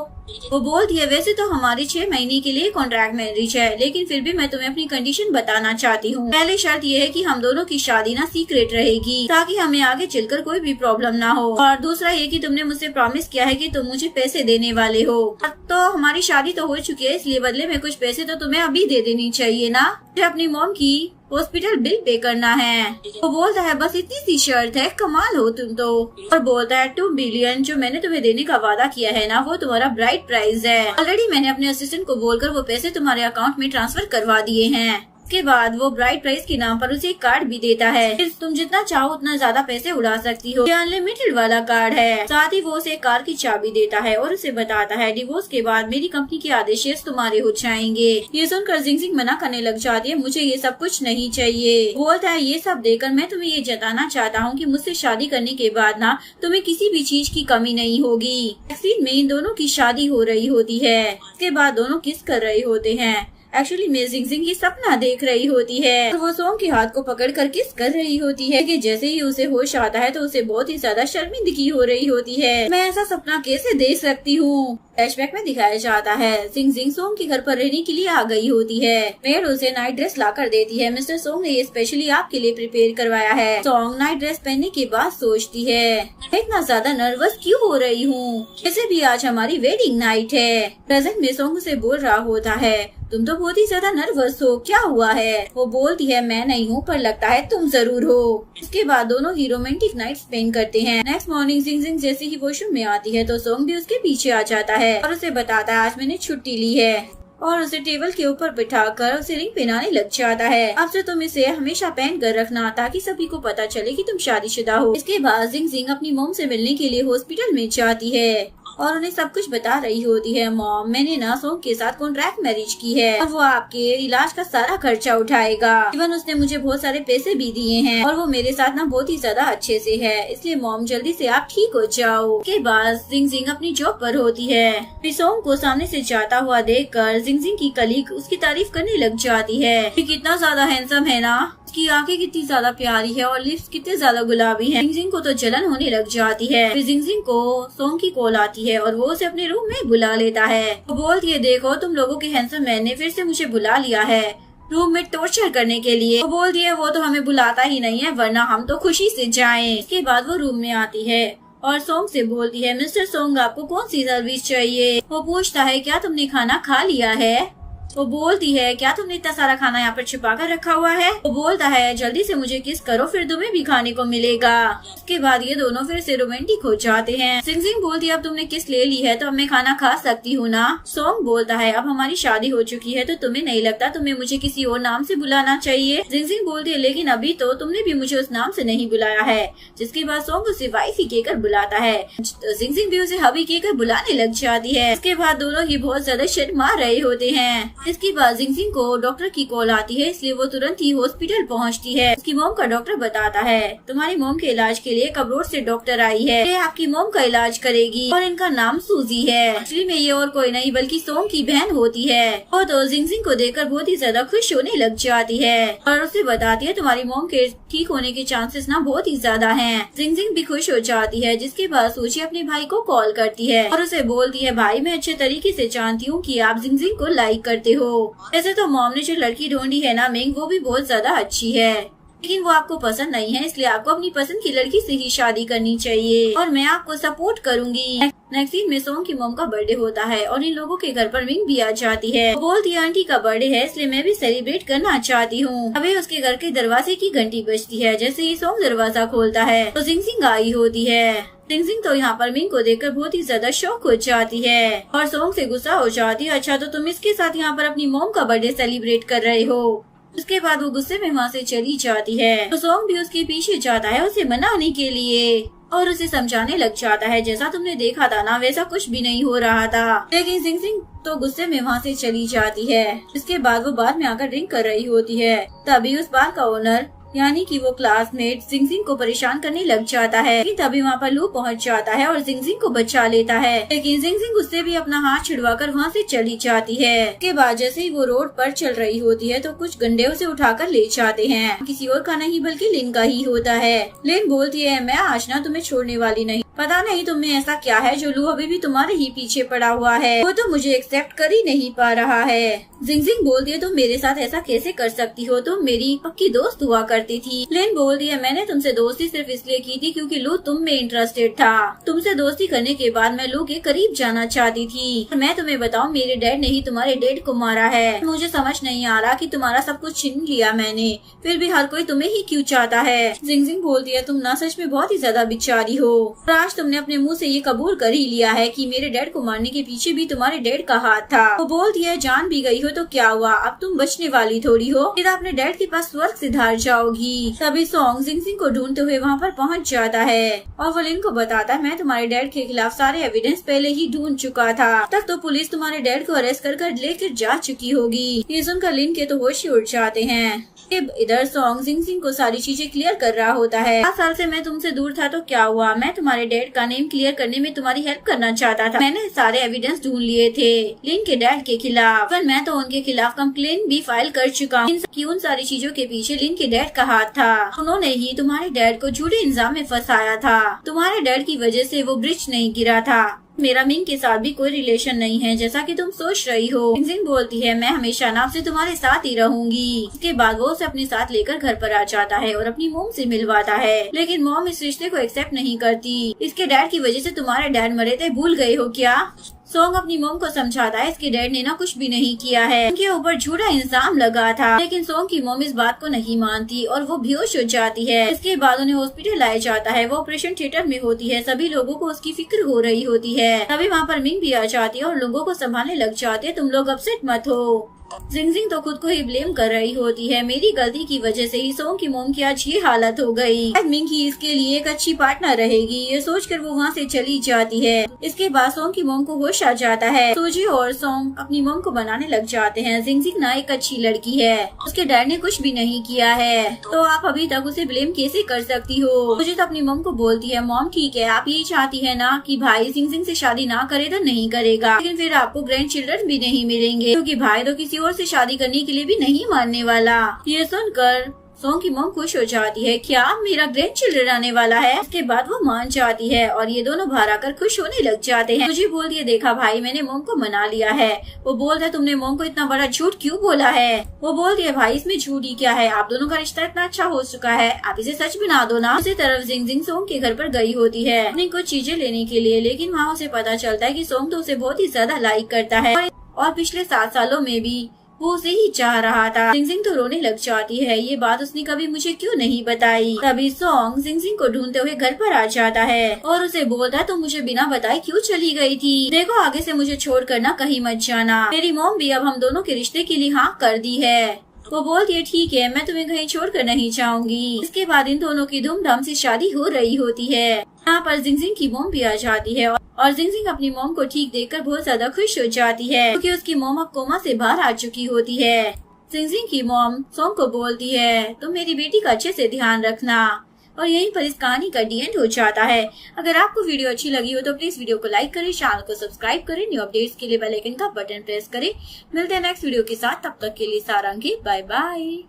वो बोलती है, वैसे तो हमारी 6 महीने के लिए कॉन्ट्रैक्ट मैरिज है, लेकिन फिर भी मैं तुम्हें अपनी कंडीशन बताना चाहती हूँ। पहली शर्त ये है कि हम दोनों की शादी ना सीक्रेट रहेगी, ताकि हमें आगे चलकर कोई भी प्रॉब्लम ना हो। और दूसरा ये कि तुमने मुझसे प्रॉमिस किया है कि तुम मुझे पैसे देने वाले हो। तो हमारी शादी तो हो चुकी है, इसलिए बदले में कुछ पैसे तो तुम्हें अभी दे देनी चाहिए ना। मुझे अपनी मॉम की हॉस्पिटल बिल पे करना है। वो बोलता है, बस इतनी सी शर्त है, कमाल हो तुम तो। और बोलता है, 2 बिलियन जो मैंने तुम्हें देने का वादा किया है ना, वो तुम्हारा ब्राइड प्राइस है। ऑलरेडी मैंने अपने असिस्टेंट को बोलकर वो पैसे तुम्हारे अकाउंट में ट्रांसफर करवा दिए हैं। उसके बाद वो ब्राइड प्राइस के नाम पर उसे एक कार्ड भी देता है, फिर तुम जितना चाहो उतना ज्यादा पैसे उड़ा सकती हो। ये अनलिमिटेड वाला कार्ड है। साथ ही वो उसे कार की चाबी देता है और उसे बताता है, डिवोर्स के बाद मेरी कंपनी के आधे शेयर्स तुम्हारे हो जाएंगे। ये सुनकर जिंग मना करने लग जाती है, मुझे ये सब कुछ नहीं चाहिए। बोलता है, ये सब देकर मैं तुम्हें ये जताना चाहता हूँ कि मुझसे शादी करने के बाद ना तुम्हें किसी भी चीज की कमी नहीं होगी। एक्चुअली में इन दोनों की शादी हो रही होती है। उसके बाद दोनों किस कर रहे होते हैं। एक्चुअली में जिंग ये सपना देख रही होती है और वो सोंग के हाथ को पकड़कर किस कर रही होती है कि जैसे ही उसे होश आता है तो उसे बहुत ही ज्यादा शर्मिंदगी हो रही होती है। मैं ऐसा सपना कैसे देख सकती हूँ? फ्लैशबैक में दिखाया जाता है, जिंग सोंग के घर पर रहने के लिए आ गई होती है। मेड उसे नाइट ड्रेस ला कर देती है, मिस्टर सोंग ने ये स्पेशली आपके लिए प्रिपेयर करवाया है। सोंग नाइट ड्रेस पहनने के बाद सोचती है, इतना ज्यादा नर्वस क्यों हो रही हूँ? जैसे भी आज हमारी वेडिंग नाइट है। प्रेजेंट में सोंग से बोल रहा होता है, तुम तो बहुत ही ज्यादा नर्वस हो, क्या हुआ है? वो बोलती है, मैं नहीं हूँ, पर लगता है तुम जरूर हो। उसके बाद दोनों ही रोमांटिक नाइट स्पेंड करते हैं। नेक्स्ट मॉर्निंग जिंग जैसे ही वॉशरूम में आती है तो सोंग भी उसके पीछे आ जाता है और उसे बताता है, आज मैंने छुट्टी ली है और उसे टेबल के ऊपर बिठाकर उसे रिंग पहनाने लग जाता है। अब से तुम इसे हमेशा पहन कर रखना ताकि सभी को पता चले कि तुम शादीशुदा हो। इसके बाद जिंग अपनी मॉम से मिलने के लिए हॉस्पिटल में जाती है। और उन्हें सब कुछ बता रही होती है। मॉम, मैंने ना सोंग के साथ कॉन्ट्रैक्ट मैरिज की है और वो आपके इलाज का सारा खर्चा उठाएगा। इवन उसने मुझे बहुत सारे पैसे भी दिए हैं और वो मेरे साथ ना बहुत ही ज्यादा अच्छे से है। इसलिए मॉम जल्दी से आप ठीक हो जाओ। के बाद जिंगजिंग अपनी जॉब पर होती है। फिर सोंग को सामने से जाता हुआ देखकर जिंगजिंग की कलीग उसकी तारीफ करने लग जाती है कि कितना ज्यादा हैंडसम है ना, उसकी आंखें कितनी ज्यादा प्यारी है और लिप्स कितने ज्यादा गुलाबी हैं। जिंगजिंग को तो जलन होने लग जाती है। फिर जिंगजिंग को सोंग की कॉल आती है और वो उसे अपने रूम में बुला लेता है। वो बोलती है, देखो तुम लोगों के हैंडसम मैन ने फिर से मुझे बुला लिया है रूम में टॉर्चर करने के लिए। वो बोलती है, वो तो हमें बुलाता ही नहीं है, वरना हम तो खुशी से जाएं। इसके बाद वो रूम में आती है और सोंग से बोलती है, मिस्टर सोंग आपको कौन सी सर्विस चाहिए। वो पूछता है, क्या तुमने खाना खा लिया है। वो बोलती है, क्या तुमने इतना सारा खाना यहाँ पर छिपा कर रखा हुआ है। वो बोलता है, जल्दी से मुझे किस करो, फिर तुम्हें भी खाने को मिलेगा। उसके बाद ये दोनों फिर से रोमांटिक हो जाते हैं। जिंगजिंग बोलती है, अब तुमने किस ले ली है तो अब मैं खाना खा सकती हूँ ना। सोंग बोलता है, अब हमारी शादी हो चुकी है तो तुम्हें नहीं लगता तुम्हें मुझे किसी और नाम से बुलाना चाहिए। जिंगजिंग बोलती है, लेकिन अभी तो तुमने भी मुझे उस नाम से नहीं बुलाया है। जिसके बाद सोंग उसे वाइफ ही कहकर बुलाता है। तो जिंगजिंग भी उसे हबी कहकर बुलाने लग जाती है। इसके बाद दोनों ही बहुत ज्यादा शर्मा रहे होते हैं। इसके बाद जिंगजिंग को डॉक्टर की कॉल आती है, इसलिए वो तुरंत ही हॉस्पिटल पहुंचती है। उसकी मॉम का डॉक्टर बताता है, तुम्हारी मॉम के इलाज के लिए कबरोड से डॉक्टर आई है, ये आपकी मॉम का इलाज करेगी और इनका नाम सूजी है। एक्चुअली में ये और कोई नहीं बल्कि सोंग की बहन होती है। वो तो जिंगजिंग को देखकर बहुत ही ज्यादा खुश होने लग जाती है और उसे बताती है, तुम्हारी मॉम के ठीक होने के चांसेस ना बहुत ही ज्यादा हैं। जिंगजिंग भी खुश हो जाती है। जिसके बाद सूजी अपने भाई को कॉल करती है और उसे बोलती है, भाई मैं अच्छे तरीके से जानती हूँ कि आप जिंगजिंग को लाइक करते हो। ऐसे तो मॉम ने जो लड़की ढूंढी है ना मिंग, वो भी बहुत ज्यादा अच्छी है, लेकिन वो आपको पसंद नहीं है, इसलिए आपको अपनी पसंद की लड़की से ही शादी करनी चाहिए और मैं आपको सपोर्ट करूंगी। नेक्स्ट सीन में सोंग की मॉम का बर्थडे होता है और इन लोगों के घर पर मिंग भी आ जाती है। वो बोलती है, आंटी का बर्थडे है इसलिए मैं भी सेलिब्रेट करना चाहती हूँ। अभी उसके घर के दरवाजे की घंटी बजती है। जैसे ही सोंग दरवाजा खोलता है तो जिंगजिंग आई होती है। जिंगजिंग तो यहाँ पर मिंग को देखकर बहुत ही ज्यादा शॉक हो जाती है और सोंग से गुस्सा हो जाती है, अच्छा तो तुम इसके साथ यहाँ पर अपनी मॉम का बर्थडे सेलिब्रेट कर रहे हो। उसके बाद वो गुस्से में वहाँ से चली जाती है तो सोंग भी उसके पीछे जाता है उसे मनाने के लिए और उसे समझाने लग जाता है, जैसा तुमने देखा था ना वैसा कुछ भी नहीं हो रहा था। लेकिन जिंगजिंग तो गुस्से में वहाँ से चली जाती है। इसके बाद वो बाद में आकर ड्रिंक कर रही होती है। तभी उस बार का ओनर यानी कि वो क्लासमेट जिंगजिंग को परेशान करने लग जाता है। तभी वहाँ पर लू पहुँच जाता है और जिंगजिंग को बचा लेता है। लेकिन जिंगजिंग उससे भी अपना हाथ छिड़वाकर वहाँ से चली जाती है। उसके बाद जैसे ही वो रोड पर चल रही होती है तो कुछ गंडे उसे उठाकर ले जाते हैं। किसी और का नहीं बल्कि लिन का ही होता है। लिन बोलती है, मैं आज ना तुम्हें छोड़ने वाली नहीं, पता नहीं तुम्हें ऐसा क्या है जो लू अभी भी तुम्हारे ही पीछे पड़ा हुआ है, वो तो मुझे एक्सेप्ट कर ही नहीं पा रहा है। जिंगजिंग बोलती है, तुम मेरे साथ ऐसा कैसे कर सकती हो, तुम मेरी पक्की दोस्त हुआ करती थी। लिन बोलती है, मैंने तुमसे दोस्ती सिर्फ इसलिए की थी क्योंकि लू तुम में इंटरेस्टेड था। तुमसे दोस्ती करने के बाद मैं लू के करीब जाना चाहती थी। मैं तुम्हें बताऊं, मेरे डैड ने ही तुम्हारे डैड को मारा है। मुझे समझ नहीं आ रहा कि तुम्हारा सब कुछ छीन लिया मैंने, फिर भी हर कोई तुम्हें ही क्यों चाहता है। जिंगजिंग बोलती है, तुम ना सच में बहुत ही ज्यादा बिचारी हो। आज तुमने अपने मुंह से ये कबूल कर ही लिया है कि मेरे डैड को मारने के पीछे भी तुम्हारे डैड का हाथ था। वो बोलती है, जान भी गई हो तो क्या हुआ, अब तुम बचने वाली थोड़ी हो, फिर अपने डैड के पास स्वर्ग सिधार जाओगी। तभी सोंग जिंगजिंग को ढूंढते हुए वहाँ पर पहुँच जाता है और वो लिन को बताता है, मैं तुम्हारे डैड के खिलाफ सारे एविडेंस पहले ही ढूंढ चुका था, तब तो पुलिस तुम्हारे डैड को अरेस्ट कर लेकर जा चुकी होगी। ये सुनकर लिन के तो होश ही उड़ जाते हैं। इधर सोंग जिंगजिंग को सारी चीजें क्लियर कर रहा होता है। 7 साल से मैं तुमसे दूर था तो क्या हुआ, मैं तुम्हारे डैड का नेम क्लियर करने में तुम्हारी हेल्प करना चाहता था। मैंने सारे एविडेंस ढूंढ लिए थे लिन के डैड के खिलाफ, पर मैं तो उनके खिलाफ कंप्लेन भी फाइल कर चुका हूँ कि उन सारी चीजों के पीछे लिन के डैड का हाथ था। उन्होंने ही तुम्हारे डैड को झूठे इल्जाम में फंसाया था। तुम्हारे डैड की वजह से वो ब्रिज नहीं गिरा था। मेरा मिंग के साथ भी कोई रिलेशन नहीं है जैसा कि तुम सोच रही हो। जिंगजिंग बोलती है, मैं हमेशा नाम से तुम्हारे साथ ही रहूंगी। इसके बाद वो उसे अपने साथ लेकर घर पर आ जाता है और अपनी मॉम से मिलवाता है, लेकिन मॉम इस रिश्ते को एक्सेप्ट नहीं करती। इसके डैड की वजह से तुम्हारे डैड मरे थे, भूल गए हो क्या। सोंग अपनी मॉम को समझाता है, इसके डैड ने ना कुछ भी नहीं किया है, उनके ऊपर झूठा इल्जाम लगा था। लेकिन सोंग की मॉम इस बात को नहीं मानती और वो बेहोश हो जाती है। इसके बाद उन्हें हॉस्पिटल लाया जाता है। वो ऑपरेशन थिएटर में होती है। सभी लोगों को उसकी फिक्र हो रही होती है। तभी वहाँ पर मिंग भी आ जाती है और लोगों को संभालने लग जाती है। तुम लोग अपसेट मत हो। जिंगजिंग तो खुद को ही ब्लेम कर रही होती है। मेरी गलती की वजह से ही सोंग की मोम की आज ये हालत हो गई। मिंकी इसके लिए एक अच्छी पार्टनर रहेगी, ये सोचकर वो वहाँ से चली जाती है। इसके बाद सोंग की मोम को होश आ जाता है। सोजी और सोंग अपनी मोम को बनाने लग जाते हैं। जिंगजिंग ना एक अच्छी लड़की है, उसके डैड ने कुछ भी नहीं किया है, तो आप अभी तक उसे ब्लेम कैसे कर सकती हो। मुझे तो अपनी मोम को बोलती है, मॉम ठीक है, आप यही चाहती है ना कि भाई जिंगजिंग से शादी ना करे तो नहीं करेगा, लेकिन फिर आपको ग्रैंड चिल्ड्रन भी नहीं मिलेंगे, क्योंकि भाई तो किसी और से शादी करने के लिए भी नहीं मानने वाला। ये सुनकर सोंग की मॉम खुश हो जाती है, क्या मेरा ग्रैंड चिल्ड्रन आने वाला है। उसके बाद वो मान जाती है और ये दोनों बाहर आकर खुश होने लग जाते हैं। मुझे बोल दिया, देखा भाई मैंने मॉम को मना लिया है। वो बोलता है, तुमने मॉम को इतना बड़ा झूठ क्यों बोला है। वो बोलती है, भाई इसमें झूठ ही क्या है, आप दोनों का रिश्ता इतना अच्छा हो चुका है, आप इसे सच बना दो ना। दूसरी तरफ जिंगजिंग सोंग के घर पर गई होती है अपनी कुछ चीजें लेने के लिए, लेकिन वहाँ उसे पता चलता है कि सोंग तो उसे बहुत ही ज्यादा लाइक करता है और पिछले 7 सालों में भी वो उसे ही चाह रहा था। जिंगजिंग तो रोने लग जाती है, ये बात उसने कभी मुझे क्यों नहीं बताई। तभी सोंग जिंगजिंग को ढूंढते हुए घर पर आ जाता है और उसे बोलता है, तुम मुझे बिना बताए क्यों चली गई थी। देखो आगे से मुझे छोड़कर ना कहीं मत जाना। मेरी मॉम भी अब हम दोनों के रिश्ते के लिए हाँ कर दी है। वो बोलती है, ठीक है, मैं तुम्हें कहीं छोड़कर नहीं जाऊंगी। इसके बाद इन दोनों की धूमधाम से शादी हो रही होती है। यहाँ पर जिंगजिंग की मॉम भी आ जाती है और जिंगजिंग अपनी मॉम को ठीक देखकर बहुत ज्यादा खुश हो जाती है, क्योंकि उसकी मॉम अब कोमा से बाहर आ चुकी होती है। जिंगजिंग की मॉम सोंग को बोलती है, तुम मेरी बेटी का अच्छे से ध्यान रखना। और यहीं पर इस कहानी का डी एंड हो जाता है। अगर आपको वीडियो अच्छी लगी हो तो प्लीज वीडियो को लाइक करें, चैनल को सब्सक्राइब करें, न्यू अपडेट्स के लिए बेल आइकन का बटन प्रेस करें। मिलते हैं नेक्स्ट वीडियो के साथ, तब तक के लिए सारंगी, बाय बाय।